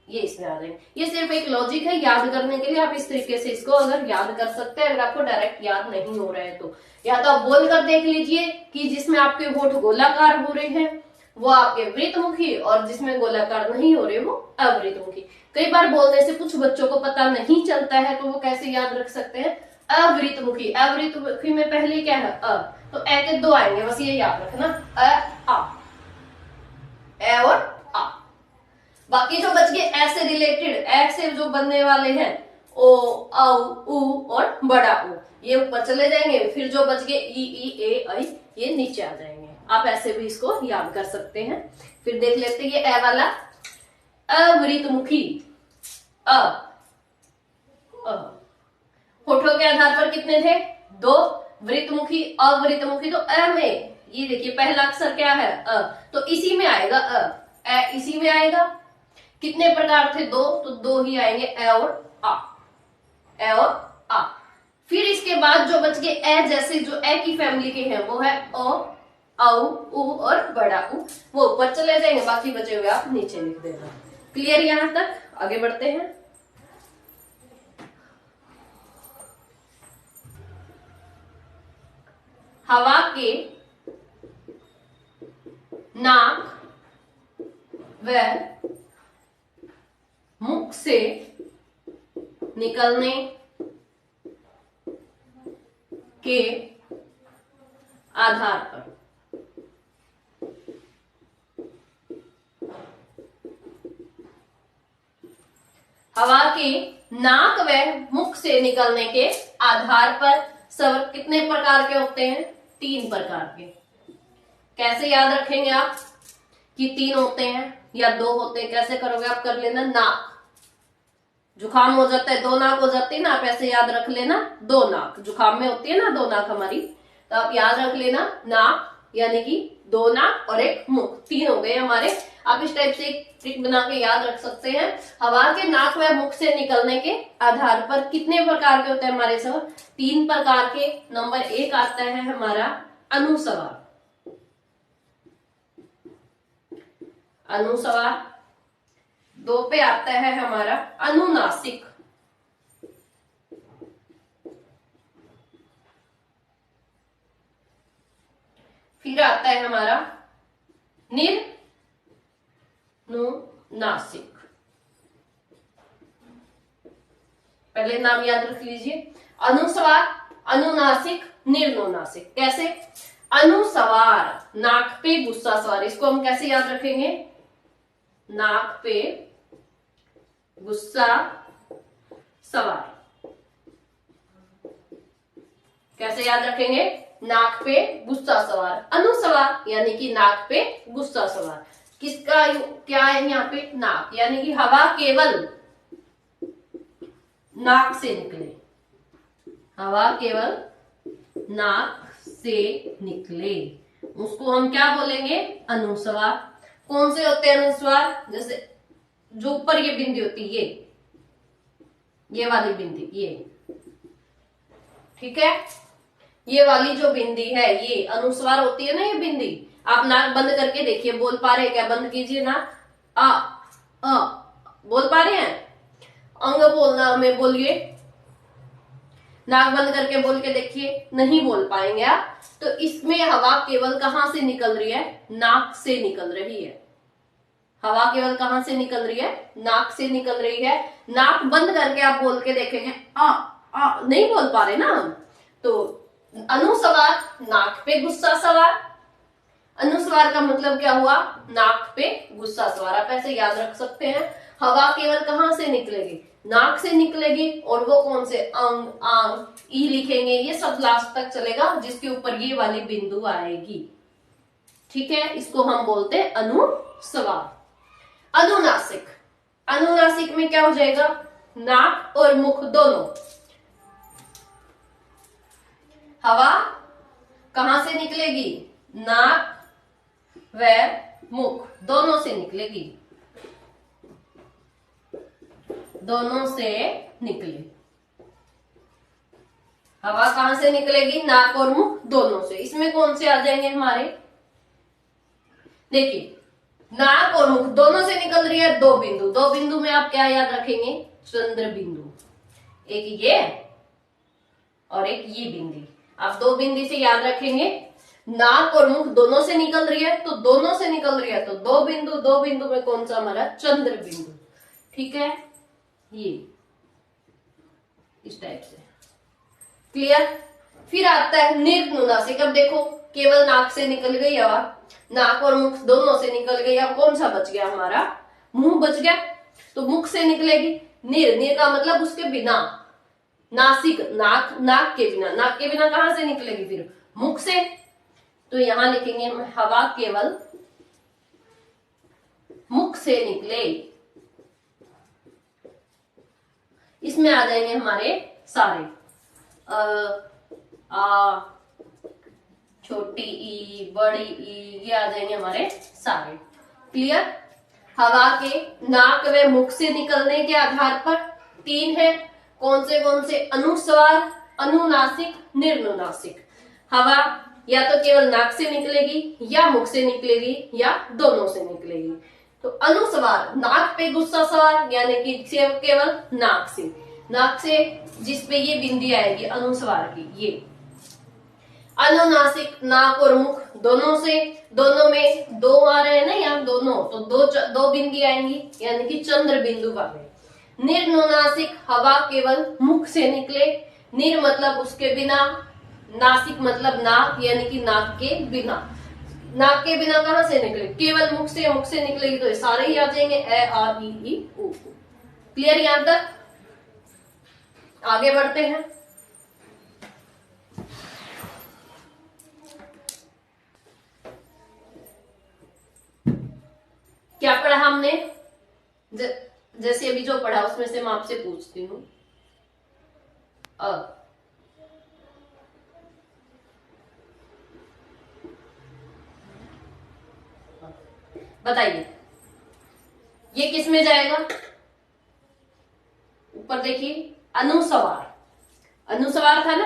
ये इसमें आ जाएंगे। ये सिर्फ एक लॉजिक है याद करने के लिए, आप इस तरीके से इसको अगर याद कर सकते हैं, अगर आपको डायरेक्ट याद नहीं हो रहा है तो। या तो आप बोल कर देख लीजिए कि जिसमें आपके होठ गोलाकार हो रहे हैं वो आपके वृत्तमुखी, और जिसमें गोलाकार नहीं हो रहे वो अवृत्तमुखी। कई बार बोलने से कुछ बच्चों को पता नहीं चलता है, तो वो कैसे याद रख सकते हैं? अवृत्तमुखी। अवृत्तमुखी में पहले क्या है? तो ए के दो आएंगे, बस ये याद रखना, आ, ए और आ। बाकी जो बच गए ए से रिलेटेड, ए से जो बनने वाले हैं, ओ, औ, उ और बड़ा उ, ये ऊपर चले जाएंगे। फिर जो बच गए ई, ए, आई, ये नीचे आ जाएंगे। आप ऐसे भी इसको याद कर सकते हैं। फिर देख लेते हैं ये ए वाला, अवृत्तमुखी, होठों के आधार पर कितने थे? दो, वृत्तमुखी, अवृत्तमुखी। तो अ में ये देखिए पहला अक्षर क्या है? तो इसी में आएगा इसी में आएगा। कितने प्रकार थे? दो, तो दो ही आएंगे, ए और आ, ए और आ। फिर इसके बाद जो बच गए ए जैसे, जो ए की फैमिली के हैं वो है ओ, औ, उ और बड़ा उ, वो ऊपर चले जाएंगे। बाकी बचे हुए आप नीचे लिख देना। क्लियर यहां तक? आगे बढ़ते हैं। हवा के नाक व मुख से निकलने के आधार पर हवा के नाक व मुख से निकलने के आधार पर स्वर कितने प्रकार के होते हैं? 3 प्रकार के। कैसे याद रखेंगे आप कि 3 होते हैं या 2 होते हैं? कैसे करोगे आप? कर लेना, नाक, जुकाम हो जाता है 2 नाक हो जाती है ना, आप ऐसे याद रख लेना, 2 नाक, जुकाम में होती है ना 2 नाक हमारी, तो आप याद रख लेना नाक, यानी कि 2 नाक और 1 मुख, 3 हो गए हमारे। आप इस टाइप से एक ट्रिक बना के याद रख सकते हैं। हवा के नाक व मुख से निकलने के आधार पर कितने प्रकार के होते हैं हमारे स्वर? 3 प्रकार के। नंबर 1 आता है हमारा अनुस्वार। अनुस्वार। 2 पे आता है हमारा अनुनासिक। फिर आता है हमारा निर्नुनासिक। पहले नाम याद रख लीजिए, अनुस्वार, अनुनासिक, निर्नुनासिक। कैसे? अनुस्वार, नाक पे गुस्सा स्वर, इसको हम कैसे याद रखेंगे? नाक पे गुस्सा सवार। कैसे याद रखेंगे? नाक पे गुस्सा सवार, अनुस्वार यानी कि नाक पे गुस्सा सवार। किसका क्या है यहाँ पे? नाक, यानी कि हवा केवल नाक से निकले, हवा केवल नाक से निकले, उसको हम क्या बोलेंगे? अनुस्वार। कौन से होते हैं अनुस्वार? जैसे जो ऊपर ये बिंदी होती है, ये वाली बिंदी, ये, ठीक है, ये वाली जो बिंदी है ये अनुस्वार होती है ना, ये बिंदी। आप नाक बंद करके देखिए, बोल पा रहे हैं क्या? बंद कीजिए ना। अ बोल पा रहे हैं? अंग बोलना हमें, बोलिए। नाक बंद करके बोल के देखिए, नहीं बोल पाएंगे आप। तो इसमें हवा केवल कहां से निकल रही है? नाक से निकल रही है। हवा केवल कहां से निकल रही है? नाक से निकल रही है। नाक बंद करके आप बोल के देखेंगे, नहीं बोल पा रहे ना हम। तो अनुस्वार, नाक पे गुस्सा सवार। अनुस्वार का मतलब क्या हुआ? नाक पे गुस्सा सवार। आप ऐसे याद रख सकते हैं। हवा केवल कहां से निकलेगी? नाक से निकलेगी। और वो कौन से? अंग, आंग, ई लिखेंगे, ये सब लास्ट तक चलेगा, जिसके ऊपर ये वाली बिंदु आएगी। ठीक है, इसको हम बोलते हैं अनुस्वार। अनुनासिक, अनुनासिक में क्या हो जाएगा? नाक और मुख दोनों। हवा कहां से निकलेगी? नाक व मुख दोनों से निकलेगी, दोनों से निकले। हवा कहां से निकलेगी? नाक और मुख दोनों से। इसमें कौन से आ जाएंगे हमारे? देखिए, नाक और मुख दोनों से निकल रही है, दो बिंदु। दो बिंदु में आप क्या याद रखेंगे? चंद्र बिंदु। एक ये और एक ये बिंदी। आप दो बिंदी से याद रखेंगे। नाक और मुख दोनों से निकल रही है, तो दोनों से निकल रही है तो दो बिंदु। दो बिंदु में कौन सा हमारा? चंद्र बिंदु। ठीक है, ये इस टाइप से। क्लियर? फिर आता है निर्नुनासिक। अब देखो, केवल नाक से निकल गई हवा, नाक और मुख दोनों से निकल गई। अब कौन सा बच गया हमारा? मुंह बच गया, तो मुख से निकलेगी। निर का मतलब उसके बिना। नासिक, नाक, नाक के बिना। नाक के बिना कहां से निकलेगी? फिर मुख से। तो यहां लिखेंगे हवा केवल मुख से निकले। इसमें आ जाएंगे हमारे सारे आ, छोटी ई, बड़ी ई, ये आ जाएंगे हमारे सारे। क्लियर? हवा के नाक व मुख से निकलने के आधार पर तीन है। कौन से? अनुस्वार, अनुनासिक, निर्नुनासिक। हवा या तो केवल नाक से निकलेगी, या मुख से निकलेगी, या दोनों से निकलेगी। तो अनुस्वार, नाक पे गुस्सा सवार, यानी कि केवल नाक से। नाक से जिसपे ये बिंदी आएगी अनुस्वार की, ये। अनुनासिक, नाक और मुख दोनों से। दोनों में दो आ रहे हैं ना यहाँ, दोनों, तो दो बिंदी आएंगी, यानी कि चंद्र बिंदु वाले। निर्नुनासिक, हवा केवल मुख से निकले। निर मतलब उसके बिना, नासिक मतलब नाक, यानी कि नाक के बिना। नाक के बिना कहां से निकले? केवल मुख से। मुख से निकलेगी तो ये सारे ही आ जाएंगे, ए, आ, ई, उ। क्लियर? यहां तक? आगे बढ़ते हैं। क्या पढ़ा हमने? जैसे अभी जो पढ़ा उसमें से मैं आपसे पूछती हूँ। बताइए, ये किस में जाएगा? ऊपर देखिए, अनुस्वार। अनुस्वार था ना?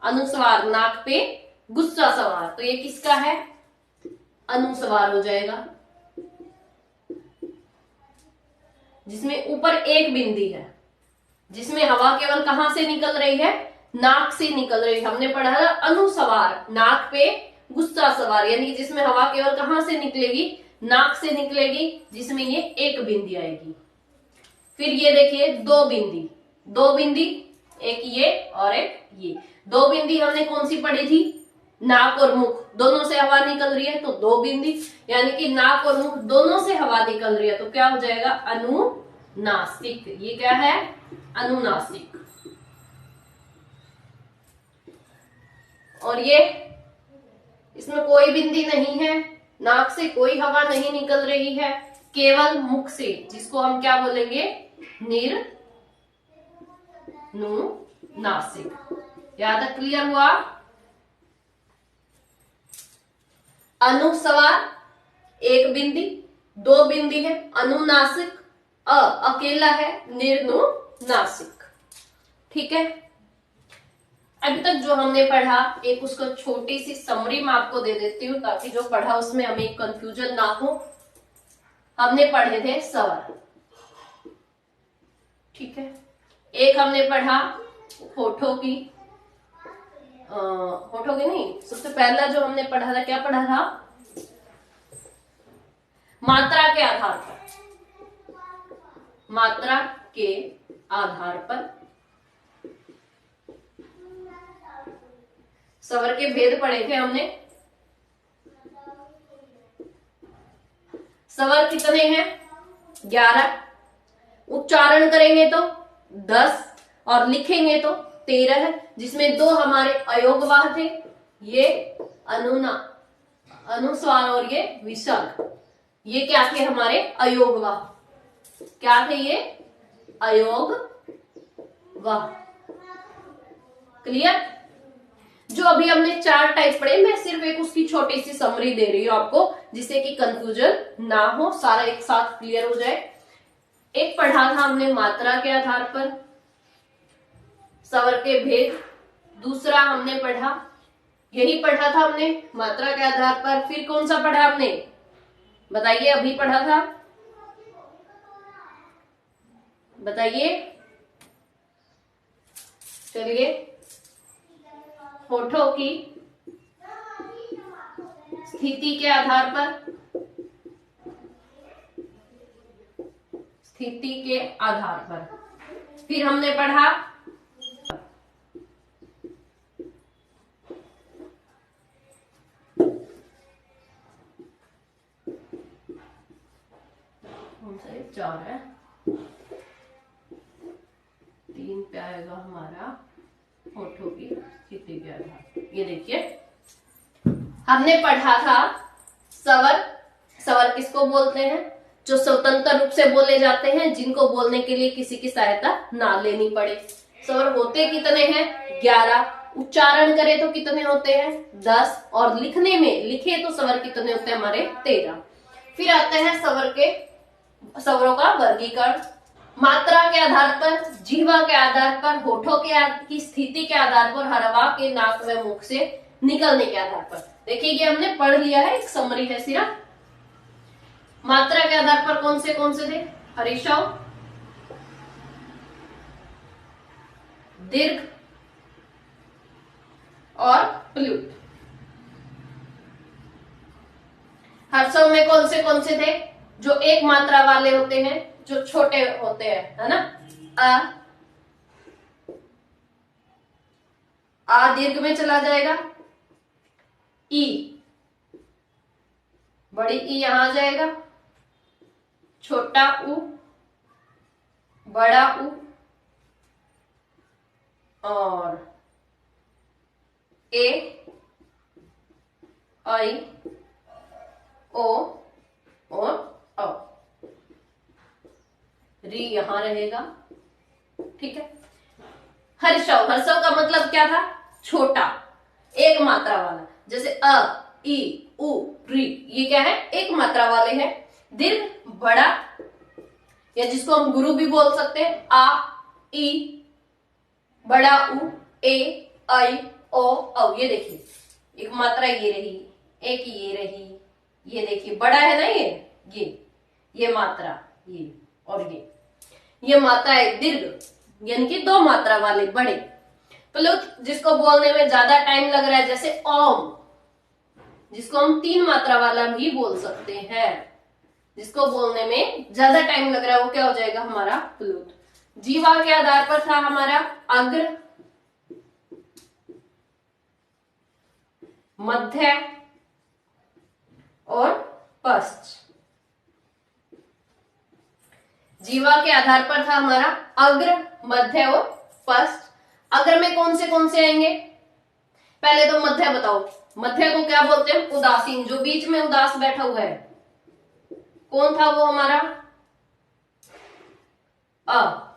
अनुस्वार, नाक पे गुस्सा सवार, तो ये किसका है? अनुस्वार हो जाएगा, जिसमें ऊपर एक बिंदी है, जिसमें हवा केवल कहां से निकल रही है? नाक से निकल रही है। हमने पढ़ा है अनुस्वार, नाक पे गुस्सा सवार, यानी जिसमें हवा केवल कहां से निकलेगी? नाक से निकलेगी, जिसमें ये एक बिंदी आएगी। फिर ये देखिए, दो बिंदी। दो बिंदी, एक ये और एक ये। दो बिंदी हमने कौन सी पढ़ी थी? नाक और मुख दोनों से हवा निकल रही है तो 2 बिंदी, यानी कि नाक और मुख दोनों से हवा निकल रही है तो क्या हो जाएगा, अनुनासिक। ये क्या है, अनुनासिक। और ये इसमें कोई बिंदी नहीं है, नाक से कोई हवा नहीं निकल रही है, केवल मुख से, जिसको हम क्या बोलेंगे, निर्नुनासिक। याद तक क्लियर हुआ। अनुस्वार एक बिंदी, 2 बिंदी है, अनुनासिक अकेला है, निर्नुनासिक। ठीक है। अभी तक जो हमने पढ़ा एक उसको छोटी सी समरी मैं आपको दे देती हूँ ताकि जो पढ़ा उसमें हमें कंफ्यूजन ना हो। हमने पढ़े थे स्वर, ठीक है। एक हमने पढ़ा होठों की, होठों की नहीं, सबसे पहला जो हमने पढ़ा था, क्या पढ़ा था, मात्रा के आधार पर, मात्रा के आधार पर स्वर के भेद पढ़े थे हमने। स्वर कितने हैं, 11, उच्चारण करेंगे तो 10 और लिखेंगे तो 13 है, जिसमें 2 हमारे अयोगवाह थे, ये अनुस्वार और ये विसर्ग। ये क्या थे, हमारे अयोगवाह। क्या थे ये, अयोगवाह। क्लियर। जो अभी हमने 4 टाइप पढ़े, मैं सिर्फ एक उसकी छोटी सी समरी दे रही हूं आपको, जिससे कि कंफ्यूजन ना हो, सारा एक साथ क्लियर हो जाए। एक पढ़ा था हमने मात्रा के आधार पर स्वर के भेद, दूसरा हमने पढ़ा, यही पढ़ा था हमने मात्रा के आधार पर। फिर कौन सा पढ़ा हमने, बताइए, अभी पढ़ा था, बताइए, चलिए। होठों की स्थिति के आधार पर, स्थिति के आधार पर। फिर हमने पढ़ा कौन सा, 4 है, 3 पे आएगा हमारा होठों की स्थिति के आधार। ये देखिए हमने पढ़ा था स्वर। स्वर किसको बोलते हैं, जो स्वतंत्र रूप से बोले जाते हैं, जिनको बोलने के लिए किसी की सहायता ना लेनी पड़े। स्वर होते कितने हैं, 11, उच्चारण करें तो कितने होते हैं, 10, और लिखने में लिखे तो स्वर कितने होते हैं हमारे, 13। फिर आते हैं स्वरों का वर्गीकरण, मात्रा के आधार पर, जिह्वा के आधार पर, होठों की स्थिति के आधार पर, हवा के नाक व मुख से निकलने के आधार पर। देखिए ये हमने पढ़ लिया है, एक समरी है सिर्फ। मात्रा के आधार पर कौन से थे, हरीशव, दीर्घ और प्लूत। हर्षव में कौन से थे, जो एक मात्रा वाले होते हैं, जो छोटे होते हैं, है ना। आ दीर्घ में चला जाएगा, ई, बड़ी ई यहां आ जाएगा, छोटा ऊ, बड़ा ऊ, और ए, आई, ओ और औ। री यहां रहेगा, ठीक है। हर्षव, हर्षव का मतलब क्या था, छोटा, एक मात्रा वाला, जैसे अ, ई, उ, री, ये क्या है, एक मात्रा वाले हैं। दीर्घ, बड़ा, या जिसको हम गुरु भी बोल सकते हैं, आ, ई, बड़ा उ, ए, आई, ओ, औ। ये देखिए एक मात्रा ये रही, एक ये रही, ये देखिए बड़ा है ना, ये मात्रा, ये और ये मात्रा है दीर्घ, यानी कि 2 मात्रा वाले बड़े। प्लुत, जिसको बोलने में ज्यादा टाइम लग रहा है, जैसे ओम, जिसको हम 3 मात्रा वाला भी बोल सकते हैं, जिसको बोलने में ज्यादा टाइम लग रहा है, वो क्या हो जाएगा हमारा प्लुत। जीवा के आधार पर था हमारा अग्र, मध्य और पश्च। जीवा के आधार पर था हमारा अग्र, मध्य और पश्च। अग्र में कौन से आएंगे? पहले तो मध्य बताओ। मध्य को क्या बोलते हैं? उदासीन, जो बीच में उदास बैठा हुआ है। कौन था वो हमारा? अ।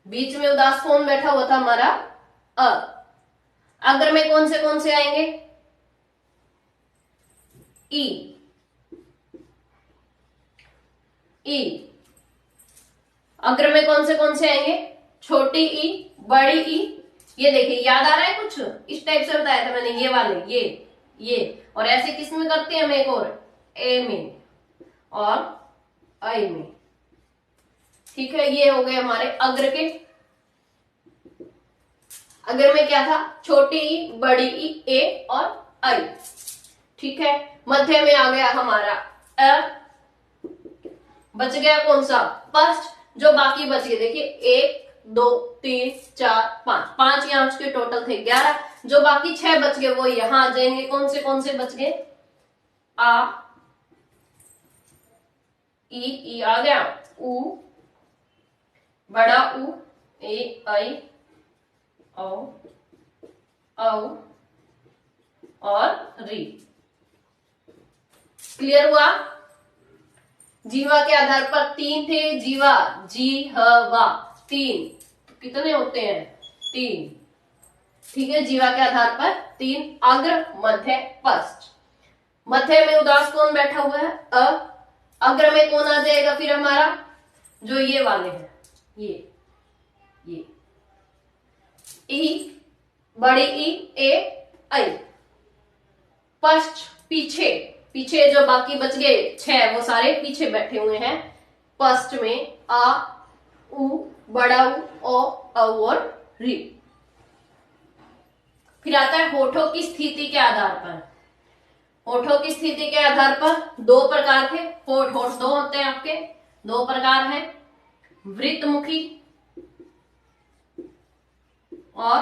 बीच में उदास कौन बैठा हुआ था? हमारा अ। अग्र में कौन से आएंगे? ई। ई। अग्र में कौन से आएंगे? छोटी ई, बड़ी ई। ये देखिए, याद आ रहा है कुछ? इस टाइप से बताया था मैंने, ये वाले, ये और ऐसे किस में करते हैं हम? एक और ए में और आई में। ठीक है, ये हो गए हमारे अग्र के। अग्र में क्या था? छोटी ई, बड़ी ई, ए और आई। ठीक है, मध्य में आ गया हमारा अ। बच गया कौन सा? पश्च। जो बाकी बच गए देखिए, 1 2 3 4 5, 5 यहाँ उसके टोटल थे 11। जो बाकी 6 बच गए वो यहां आ जाएंगे। कौन से बच गए? आ, ई आ गया, उ, बड़ा उ, ए, आई, औ, औ और री। क्लियर हुआ? जीवा के आधार पर 3 थे। जीवा, जी ह वा, 3। कितने होते हैं? 3। ठीक है, जीवा के आधार पर 3। अग्र, मध्य, पश्च। मध्य में उदास कौन बैठा हुआ है? अ। अग्र में कौन आ जाएगा फिर हमारा? जो ये वाले हैं, ये ई, बड़ी ई, ए, आई। पश्च पीछे जो बाकी बच गए 6, वो सारे पीछे बैठे हुए हैं। पश्च में आ, उ, बड़ा उ, ओ, औ और री। फिर आता है होठों की स्थिति के आधार पर। होठों की स्थिति के आधार पर 2 प्रकार थे। होठ 2 होते हैं आपके, 2 प्रकार हैं, वृत्तमुखी और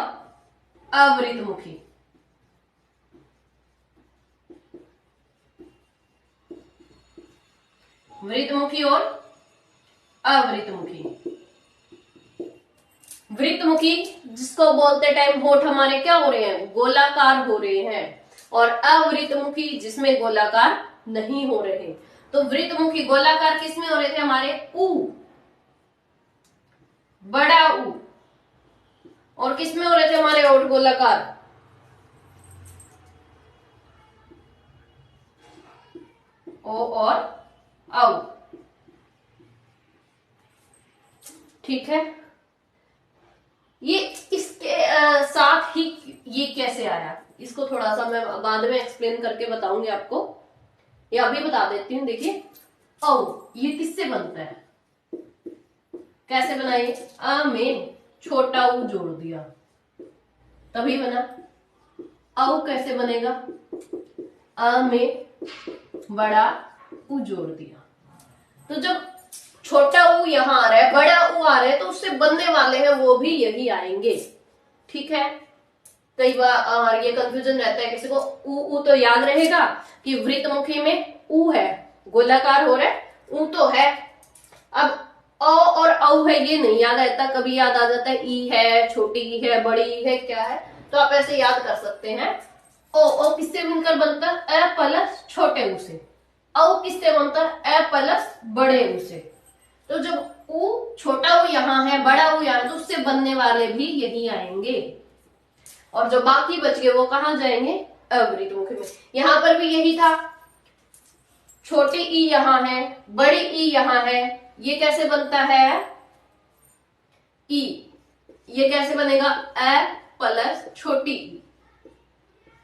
अवृतमुखी। वृत्तमुखी और अवृतमुखी। वृत्तमुखी जिसको बोलते टाइम होठ हमारे क्या हो रहे हैं? गोलाकार हो रहे हैं। और अवृतमुखी जिसमें गोलाकार नहीं हो रहे। तो वृत्तमुखी गोलाकार किसमें हो रहे थे? हमारे उ, बड़ा उ। और किसमें हो रहे थे हमारे होठ गोलाकार? ओ और औ। ठीक है, ये इसके साथ ही ये कैसे आया, इसको थोड़ा सा मैं बाद में एक्सप्लेन करके बताऊंगी आपको। ये अभी बता देती हूँ। देखिए, औ ये किससे बनता है? कैसे बनाए? अ में छोटा उ जोड़ दिया तभी बना। औ कैसे बनेगा? अ में बड़ा उ जोड़ दिया। तो जब छोटा उ यहां आ रहा है, बड़ा उ आ रहा है, तो उससे बनने वाले हैं वो भी यही आएंगे। ठीक है, कई बार ये कंफ्यूजन रहता है किसी को। उ तो याद रहेगा कि वृत्तमुखी में उ है, गोलाकार हो रहा है, उ तो है। अब अ और औ है, ये नहीं याद रहता। कभी याद आ जाता है ई है, छोटी ई है, बड़ी ई है, क्या है, तो आप ऐसे याद कर सकते हैं। ओ किससे मिलकर बनता है? अ प्लस छोटे उ से। औ किससे बनता है? अ प्लस बड़े उ से। तो जब उ, छोटा उ यहां है, बड़ा उ यहां है, तो उससे बनने वाले भी यही आएंगे। और जो बाकी बच गए वो कहां जाएंगे? अवृतमुखी में। यहां पर भी यही था, छोटी ई यहां है, बड़ी ई यहां है। ये कैसे बनता है? ई। ये कैसे बनेगा? अ प्लस छोटी ई।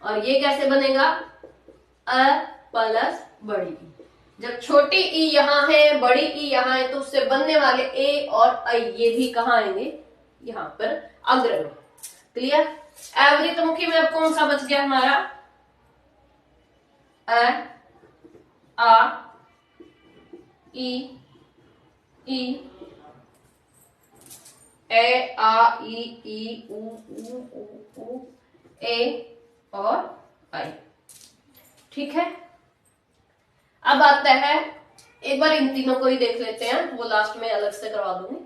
और ये कैसे बनेगा? अ प्लस बड़ी ई। जब छोटी ई यहां है, बड़ी ई यहां है, तो उससे बनने वाले ए और आई ये भी कहां आएंगे? यहां पर अग्र में। क्लियर? अवृतमुखी में अब कौन सा बच गया हमारा? अ, आ, ई, ए, आ, ई, उ, ऊ, ए और आई। ठीक है, अब आता है, एक बार इन तीनों को ही देख लेते हैं, वो लास्ट में अलग से करवा दूंगी।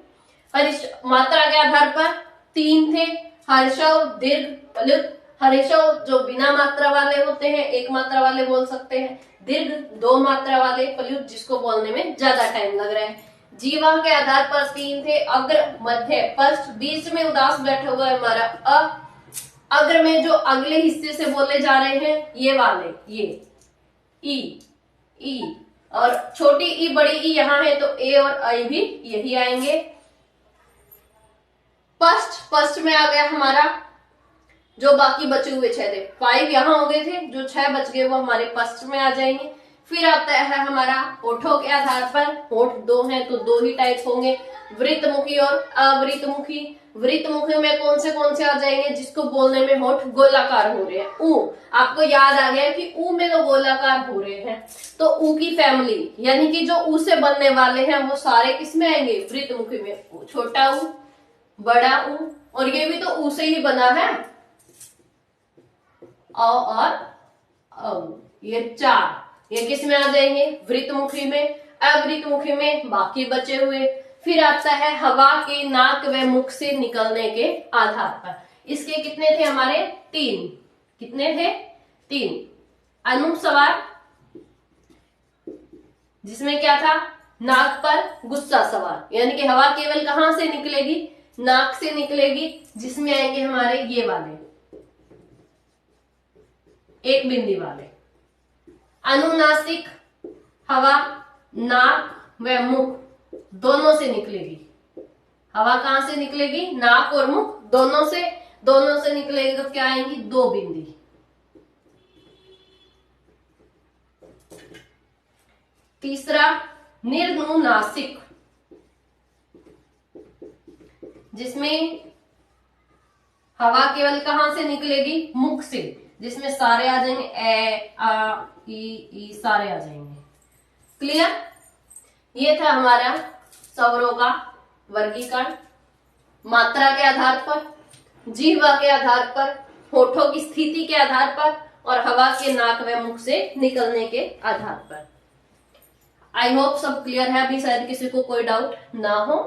मात्रा के आधार पर 3 थे, हर्षव, दीर्घ, प्लुत। हर्षव जो बिना मात्रा वाले होते हैं, एक मात्रा वाले बोल सकते हैं। दीर्घ 2 मात्रा वाले, प्लुत जिसको बोलने में ज्यादा टाइम लग रहा है। जीवा के आधार पर 3 थे, अग्र, मध्य, पश्च। बीच में उदास बैठा हुआ है हमारा अ। अग्र में जो अगले हिस्से से बोले जा रहे हैं, ये वाले, ये ई, और छोटी ई बड़ी ई यहां है, तो ए और आई भी यही आएंगे। पश्च में आ गया हमारा जो बाकी बचे हुए 6 थे, 5 यहां हो गए थे, जो 6 बच गए वो हमारे पश्च में आ जाएंगे। फिर आता है हमारा होठों के आधार पर, होठ 2 हैं तो 2 ही टाइप होंगे, वृत्तमुखी और अवृत्तमुखी। वृत्तमुखी में कौन से आ जाएंगे, जिसको बोलने में होठ गोलाकार हो रहे हैं, ऊ। आपको याद आ गया कि ऊ में तो गोलाकार हो रहे हैं, तो ऊ की फैमिली यानी कि जो ऊ से बनने वाले हैं वो सारे किसमें आएंगे, वृत्तमुखी में। छोटा ऊ, बड़ा ऊ, और ये भी तो ऊ से ही बना है, अ और औ, ये 4, ये किस में आ जाएंगे, वृत्तमुखी में। अवृत्तमुखी में बाकी बचे हुए। फिर आता है हवा के नाक व मुख से निकलने के आधार पर। इसके कितने थे हमारे, 3। कितने थे, 3। अनुस्वार, जिसमें क्या था, नाक पर गुस्सा सवार, यानी कि हवा केवल कहां से निकलेगी, नाक से निकलेगी, जिसमें आएंगे हमारे ये वाले एक बिंदी वाले। अनुनासिक, हवा नाक व मुख दोनों से निकलेगी। हवा कहां से निकलेगी, नाक और मुख दोनों से निकलेगी, तो क्या आएंगी, 2 बिंदी। तीसरा निर्नुनासिक, जिसमें हवा केवल कहां से निकलेगी, मुख से, जिसमें सारे आ जाएंगे, ए आ ई सारे आ जाएंगे। क्लियर, ये था हमारा स्वरों का वर्गीकरण, मात्रा के आधार पर, जीवा के आधार पर, होठों की स्थिति के आधार पर, और हवा के नाक व मुख से निकलने के आधार पर। आई होप सब क्लियर है, अभी शायद किसी को कोई डाउट ना हो।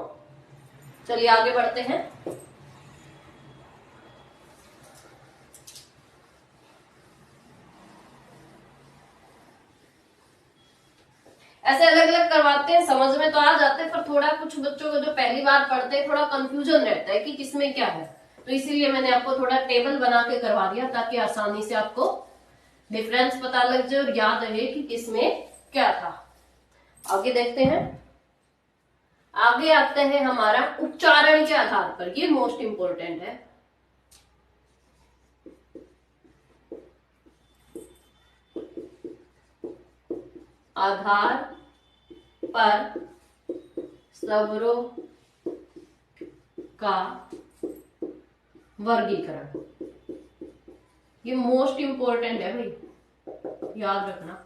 चलिए आगे बढ़ते हैं। ऐसे अलग अलग करवाते हैं, समझ में तो आ जाते हैं, पर थोड़ा कुछ बच्चों को जो पहली बार पढ़ते हैं थोड़ा कंफ्यूजन रहता है कि किसमें क्या है, तो इसीलिए मैंने आपको थोड़ा टेबल बना के करवा दिया, ताकि आसानी से आपको डिफरेंस पता लग जाए और याद रहे कि किसमें क्या था। आगे देखते हैं, आगे आते हैं हमारा उच्चारण के आधार पर, ये मोस्ट इंपोर्टेंट है। आधार पर स्वरों का वर्गीकरण, ये मोस्ट इंपोर्टेंट है भाई, याद रखना।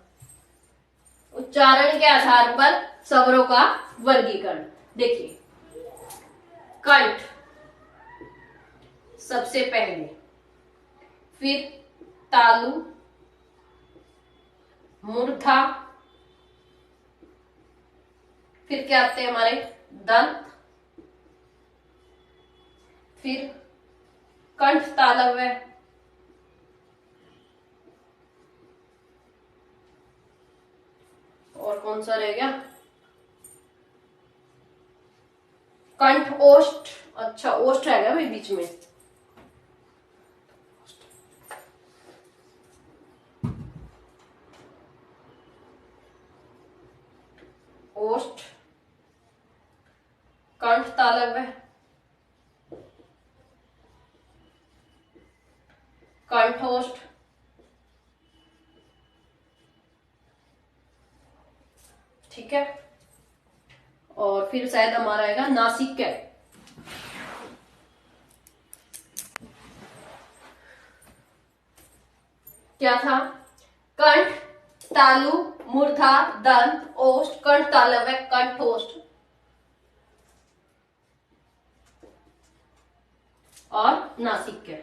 उच्चारण के आधार पर स्वरों का वर्गीकरण, देखिए कंठ सबसे पहले, फिर तालु, मूर्धा, फिर क्या आते हैं हमारे दंत, फिर कंठ तालव्य, और कौन सा रह गया, कंठ ओष्ठ। अच्छा ओष्ठ है क्या भाई बीच में, ओष्ठ, कंठ तालव्य, कंठोष्ठ, ठीक है, और फिर शायद हमारा आएगा नासिका। क्या था, कंठ, तालु, मूर्धा, दंत, ओष्ठ, कंठ तालव्य, कंठोष्ठ और नासिका।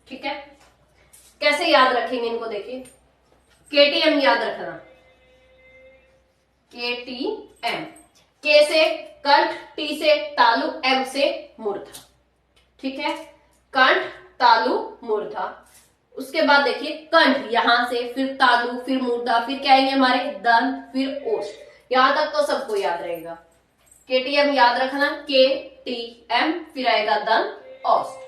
ठीक है, कैसे याद रखेंगे इनको, देखिए केटीएम याद रखना, केटीएम, के से कंठ, टी से तालु, एम से मूर्धा। ठीक है, कंठ तालु मूर्धा। उसके बाद देखिए कंठ यहां से, फिर तालु, फिर मूर्धा, फिर क्या आएंगे हमारे दंत, फिर ओष्ठ। यहां तक तो सबको याद रहेगा। केटीएम याद रखना, के टी एम, फिर आएगा दंत ओष्ठ।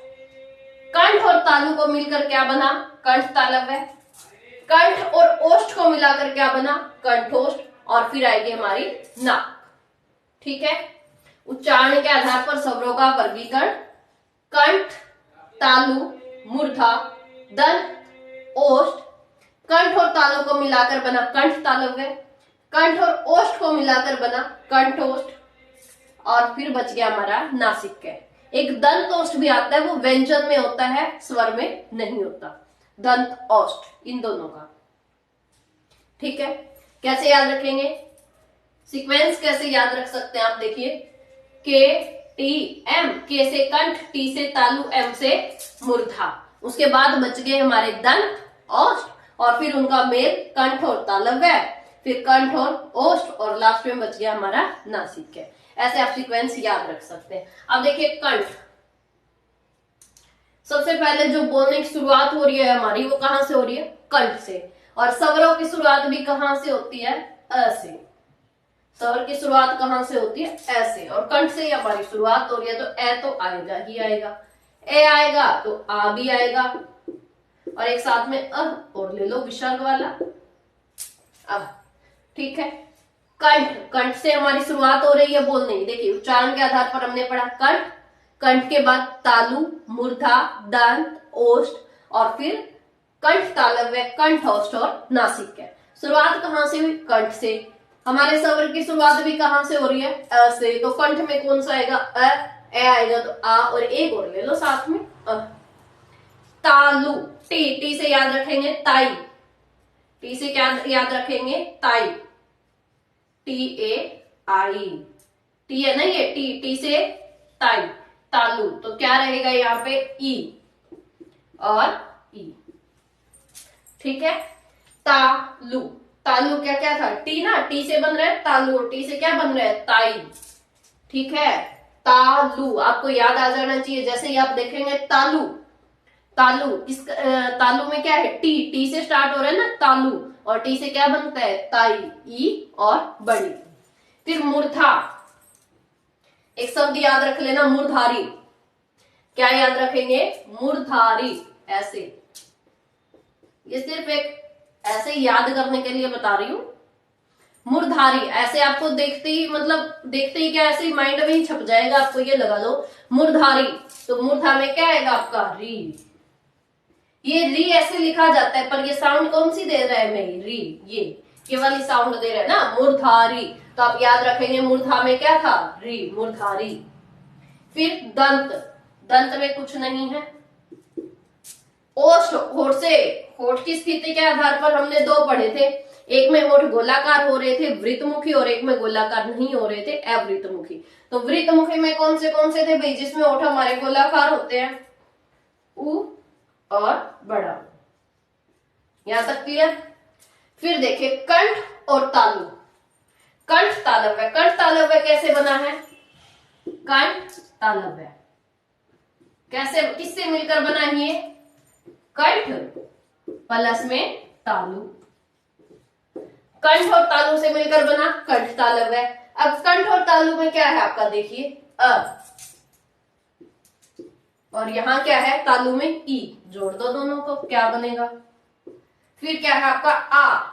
कंठ और तालु को मिलकर क्या बना, कंठ तालव्य। कंठ और ओष्ठ को मिलाकर क्या बना, कंठोष्ठ। और फिर आएगी हमारी नाक। ठीक है, उच्चारण के आधार पर स्वरों का वर्गीकरण, कंठ, तालु, मूर्धा, दंत, ओष्ठ। कंठ और तालु को मिलाकर बना कंठ तालव्य, कंठ और ओष्ठ को मिलाकर बना कंठोष्ठ। और फिर बच गया हमारा नासिका। एक दंत ओष्ठ भी आता है, वो व्यंजन में होता है, स्वर में नहीं होता। दंत ओष्ठ इन दोनों का। ठीक है, कैसे याद रखेंगे, सीक्वेंस कैसे याद रख सकते हैं आप, देखिए के टी एम, के से कंठ, टी से तालु, एम से मूर्धा। उसके बाद बच गए हमारे दंत ओष्ठ, और फिर उनका मेल कंठ और तालव्य, फिर कंठ और ओष्ठ, और लास्ट में बच गया हमारा नासिका। ऐसे आप सीक्वेंस याद रख सकते हैं। अब देखिए कंठ, सबसे पहले जो बोलने की शुरुआत हो रही है हमारी, वो कहां से हो रही है, कंठ से। और स्वरों की शुरुआत भी कहां से होती है, अ से। स्वर की शुरुआत कहां से होती है, ऐसे। और कंठ से ही हमारी शुरुआत हो रही है, तो ए तो आएगा ही आएगा, ए आएगा तो आ भी आएगा, और एक साथ में और ले लो विसर्ग वाला अब। ठीक है, कंठ, कंठ से हमारी शुरुआत हो रही है बोलने की। देखिए उच्चारण के आधार पर हमने पढ़ा कंठ, कंठ के बाद तालु, मूर्धा, दंत, ओष्ठ, और फिर कंठ तालव्य, कंठोष्ठ और नासिका। शुरुआत कहां से हुई, कंठ से। हमारे स्वर की शुरुआत भी कहां से हो रही है, अ से। तो कंठ में कौन सा आएगा, अ, ए आएगा तो आ, और एक और ले लो साथ में अ। तालु, टी, टी से याद रखेंगे ताई, टी से क्या याद रखेंगे, ताई, टी ए आई, टी है ना ये, टी, टी से ताई, तालु। तो क्या रहेगा यहाँ पे, ई और ई। ठीक है, तालु, तालु क्या क्या था, टी ना, टी से बन रहा है तालु, और टी से क्या बन रहा है, ताई। ठीक है, तालु आपको याद आ जाना चाहिए। जैसे ही आप देखेंगे तालु, तालु इस तालु में क्या है, टी, टी से स्टार्ट हो रहा है ना तालु, और टी से क्या बनता है, ताई, ई और बड़ी। फिर मूर्धा, एक शब्द याद रख लेना, मूर्धारी। क्या याद रखेंगे, मूर्धारी, ऐसे। ये सिर्फ एक ऐसे याद करने के लिए बता रही हूं। मूर्धारी, ऐसे आपको देखते ही, मतलब देखते ही क्या, ऐसे माइंड में ही छप जाएगा, आपको ये लगा लो मूर्धारी। तो मूर्धा में क्या आएगा आपका, री। ये री ऐसे लिखा जाता है, पर ये साउंड कौन सी दे रहा है मैं, री, ये वाली साउंड दे रहा है ना, मूर्धारी। तो आप याद रखेंगे मूर्धा में क्या था, री, मूर्धारी। फिर दंत, दंत में कुछ नहीं है। ओष्ठ, होठ से, होठ की स्थिति के आधार पर हमने दो पढ़े थे, एक में होठ गोलाकार हो रहे थे वृत्तमुखी, और एक में गोलाकार नहीं हो रहे थे अवृत्तमुखी। तो वृत्तमुखी में कौन से थे भाई, जिसमें होठ हमारे गोलाकार होते हैं, उ और बड़ा। यहां तक क्लियर। फिर देखिए कंठ और तालु, कंठ तालव्य। कंठ तालव्य कैसे बना है, कंठ तालव्य कैसे, किससे मिलकर बना है ये, कंठ प्लस में तालु। कंठ और तालु से मिलकर बना कंठ तालव्य। अब कंठ और तालु में क्या है आपका, देखिए अ, और यहां क्या है, तालु में ई। जोड़ दो दोनों को, क्या बनेगा। फिर क्या है आपका आ,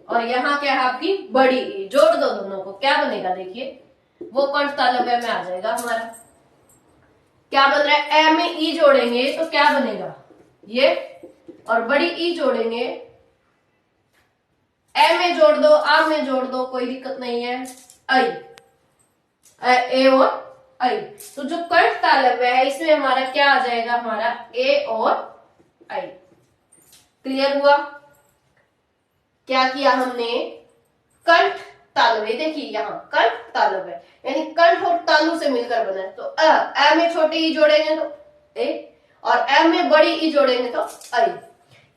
और यहां क्या है आपकी बड़ी ई। जोड़ दो दोनों को, क्या बनेगा, देखिए वो कंठ तालव्य में आ जाएगा हमारा। क्या बन रहा है, ए में ई जोड़ेंगे तो क्या बनेगा ये, और बड़ी ई जोड़ेंगे, ए में जोड़ दो, आ में जोड़ दो, कोई दिक्कत नहीं है, आई, ए और आई। तो जो कंठ तालव्य है इसमें हमारा क्या आ जाएगा, हमारा ए और आई। क्लियर हुआ। क्या किया हमने, कंठ तालव्य, देखिए यहाँ कंठ तालव्य, यानी कंठ और तालु से मिलकर बना है। तो अ में छोटे ई जोड़ेंगे तो ए, और एम में बड़ी ई जोड़ेंगे तो आई।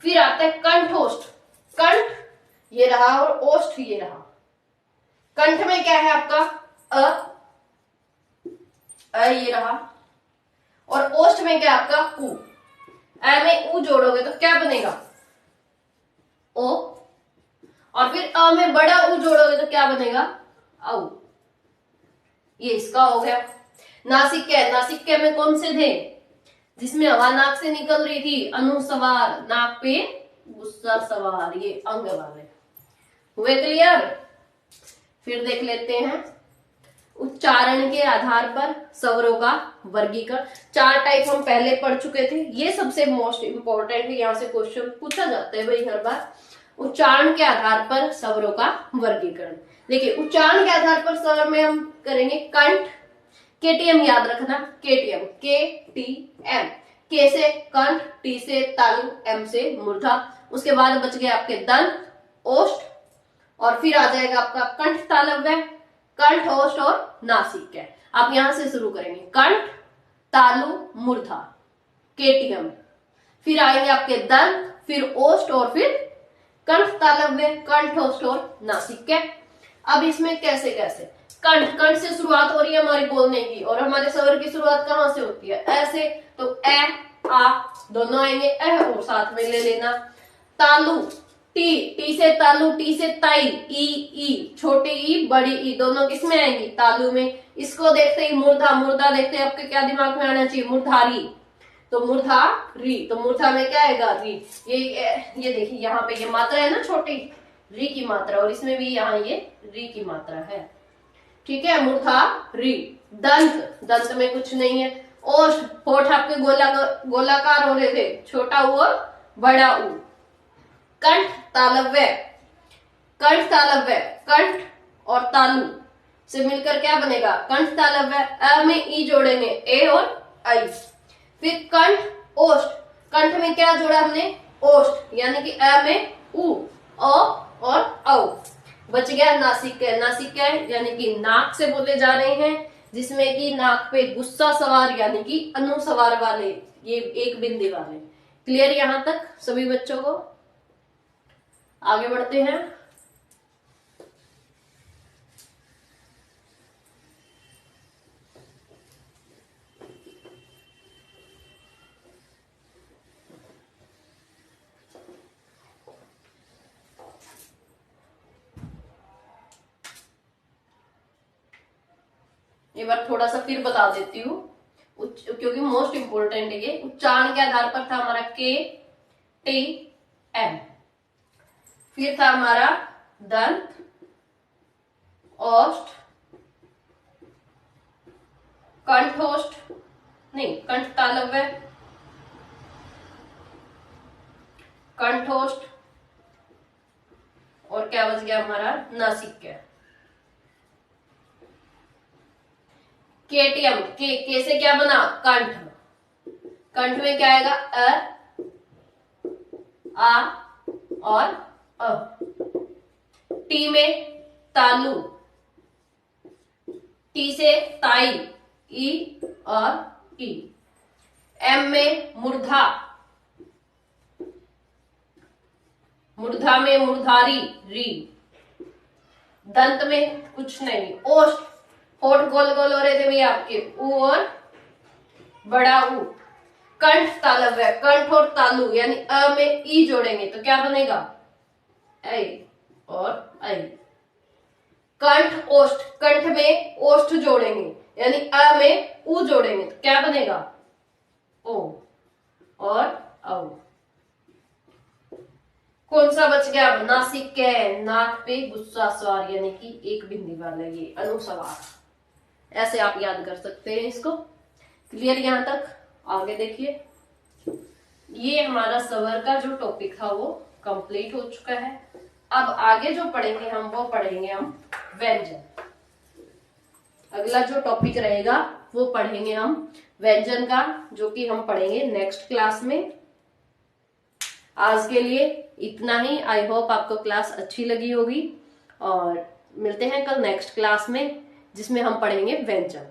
फिर आता है कंठोष्ठ। कंठ ये रहा और ओष्ठ ये रहा। कंठ में क्या है आपका अ ये रहा, और ओष्ठ में क्या आपका उ। अ में उ जोड़ोगे तो क्या बनेगा ओ, और फिर अ में बड़ा उ जोड़ोगे तो क्या बनेगा औ। ये इसका हो गया। नासिका, नासिका में कौन से थे जिसमें हवा नाक से निकल रही थी, अनुस्वार, नाक पे गुस्सा सवार, ये अंग वाले हुए क्लियर। फिर देख लेते हैं उच्चारण के आधार पर स्वरों का वर्गीकरण। 4 टाइप हम पहले पढ़ चुके थे, ये सबसे मोस्ट इंपॉर्टेंट है, यहां से क्वेश्चन पूछा जाता है भाई हर बार। उच्चारण के आधार पर स्वरों का वर्गीकरण। देखिए उच्चारण के आधार पर स्वर में हम करेंगे कंठ, केटीएम याद रखना, केटीएम के टी एम, के से कंठ, टी से तालु, एम से मूर्धा। उसके बाद बच गए आपके दंत, ओष्ठ, और फिर आ जाएगा आपका कंठ तालव्य, कंठ, ओष्ठ और नासिका। आप यहां से शुरू करेंगे कंठ, तालु, मूर्धा, केटीएम, फिर आएंगे आपके दंत, फिर ओष्ठ और फिर कंठ तालव्य, कंठ, ओष्ठ और नासिका। अब इसमें कैसे कैसे कंठ, कंठ से शुरुआत हो रही है हमारी बोलने की, और हमारे स्वर की शुरुआत कहां से होती है ऐसे, तो ए आ दोनों आएंगे, एह और साथ में ले लेना। तालु टी, टी से तालु, टी से ताई, ई, छोटी ई बड़ी ई दोनों किसमें आएंगी तालु में। इसको देखते ही मूर्धा, मूर्धा देखते ही आपके क्या दिमाग में आना चाहिए मूर्धारी, तो मूर्धा री, तो मूर्धा में क्या आएगा री। ये देखिए यहाँ पे ये मात्रा है ना छोटी री की मात्रा, और इसमें भी यहाँ ये री की मात्रा है, ठीक है मूर्धा री। दंत, दंत में कुछ नहीं है। ओष्ठ, होठ आपके गोलाकार हो रहे थे, छोटा उ और बड़ा उ। कंठ तालव्य, कंठ तालव्य, कंठ और तालु से मिलकर क्या बनेगा कंठ तालव्य। अ में ई जोड़ेंगे ए और आई। फिर कंठ ओष्ठ, कंठ में क्या जोड़ा हमने ओष्ठ, यानी कि अ में उ, अ और औ। बच गया नासिका, नासिका यानी कि नाक से बोले जा रहे हैं, जिसमें कि नाक पे गुस्सा सवार यानी कि अनुस्वार वाले, ये एक बिंदी वाले। क्लियर यहां तक सभी बच्चों को। आगे बढ़ते हैं। एक बार थोड़ा सा फिर बता देती हूँ, क्योंकि मोस्ट इंपोर्टेंट है ये। उच्चारण के आधार पर था हमारा के टी एम, फिर था हमारा दंत, ओष्ठ, कंठोष्ठ नहीं कंठ तालव्य, कंठोष्ठ, और क्या बच गया हमारा नासिका। केटीएम, के से क्या बना कंठ, कंठ में क्या आएगा अ, आ और अ। टी में तालु, टी से ताई, ई और ई। एम में मूर्धा, मूर्धा में मूर्धारी री। दंत में कुछ नहीं। ओष्ठ, होठ गोल गोल हो रहे थे भैया आपके उ और बड़ा उ। कंठ तालव्य, कंठ और तालु यानी अ में ई जोड़ेंगे तो क्या बनेगा ऐ और ऐ। कंठ ओष्ठ, कंठ में ओष्ठ जोड़ेंगे यानी अ में उ जोड़ेंगे तो क्या बनेगा ओ और औ। कौन सा बच गया नासिका, नाक पे गुस्सा सवार यानी कि एक बिंदी वाला ये अनुस्वार। ऐसे आप याद कर सकते हैं इसको। क्लियर यहां तक। आगे देखिए, ये हमारा स्वर का जो टॉपिक था वो कंप्लीट हो चुका है। अब आगे जो पढ़ेंगे हम वो पढ़ेंगे हम व्यंजन। अगला जो टॉपिक रहेगा वो पढ़ेंगे हम व्यंजन का, जो कि हम पढ़ेंगे नेक्स्ट क्लास में। आज के लिए इतना ही। आई होप आपको क्लास अच्छी लगी होगी, और मिलते हैं कल नेक्स्ट क्लास में जिसमें हम पढ़ेंगे व्यंजन।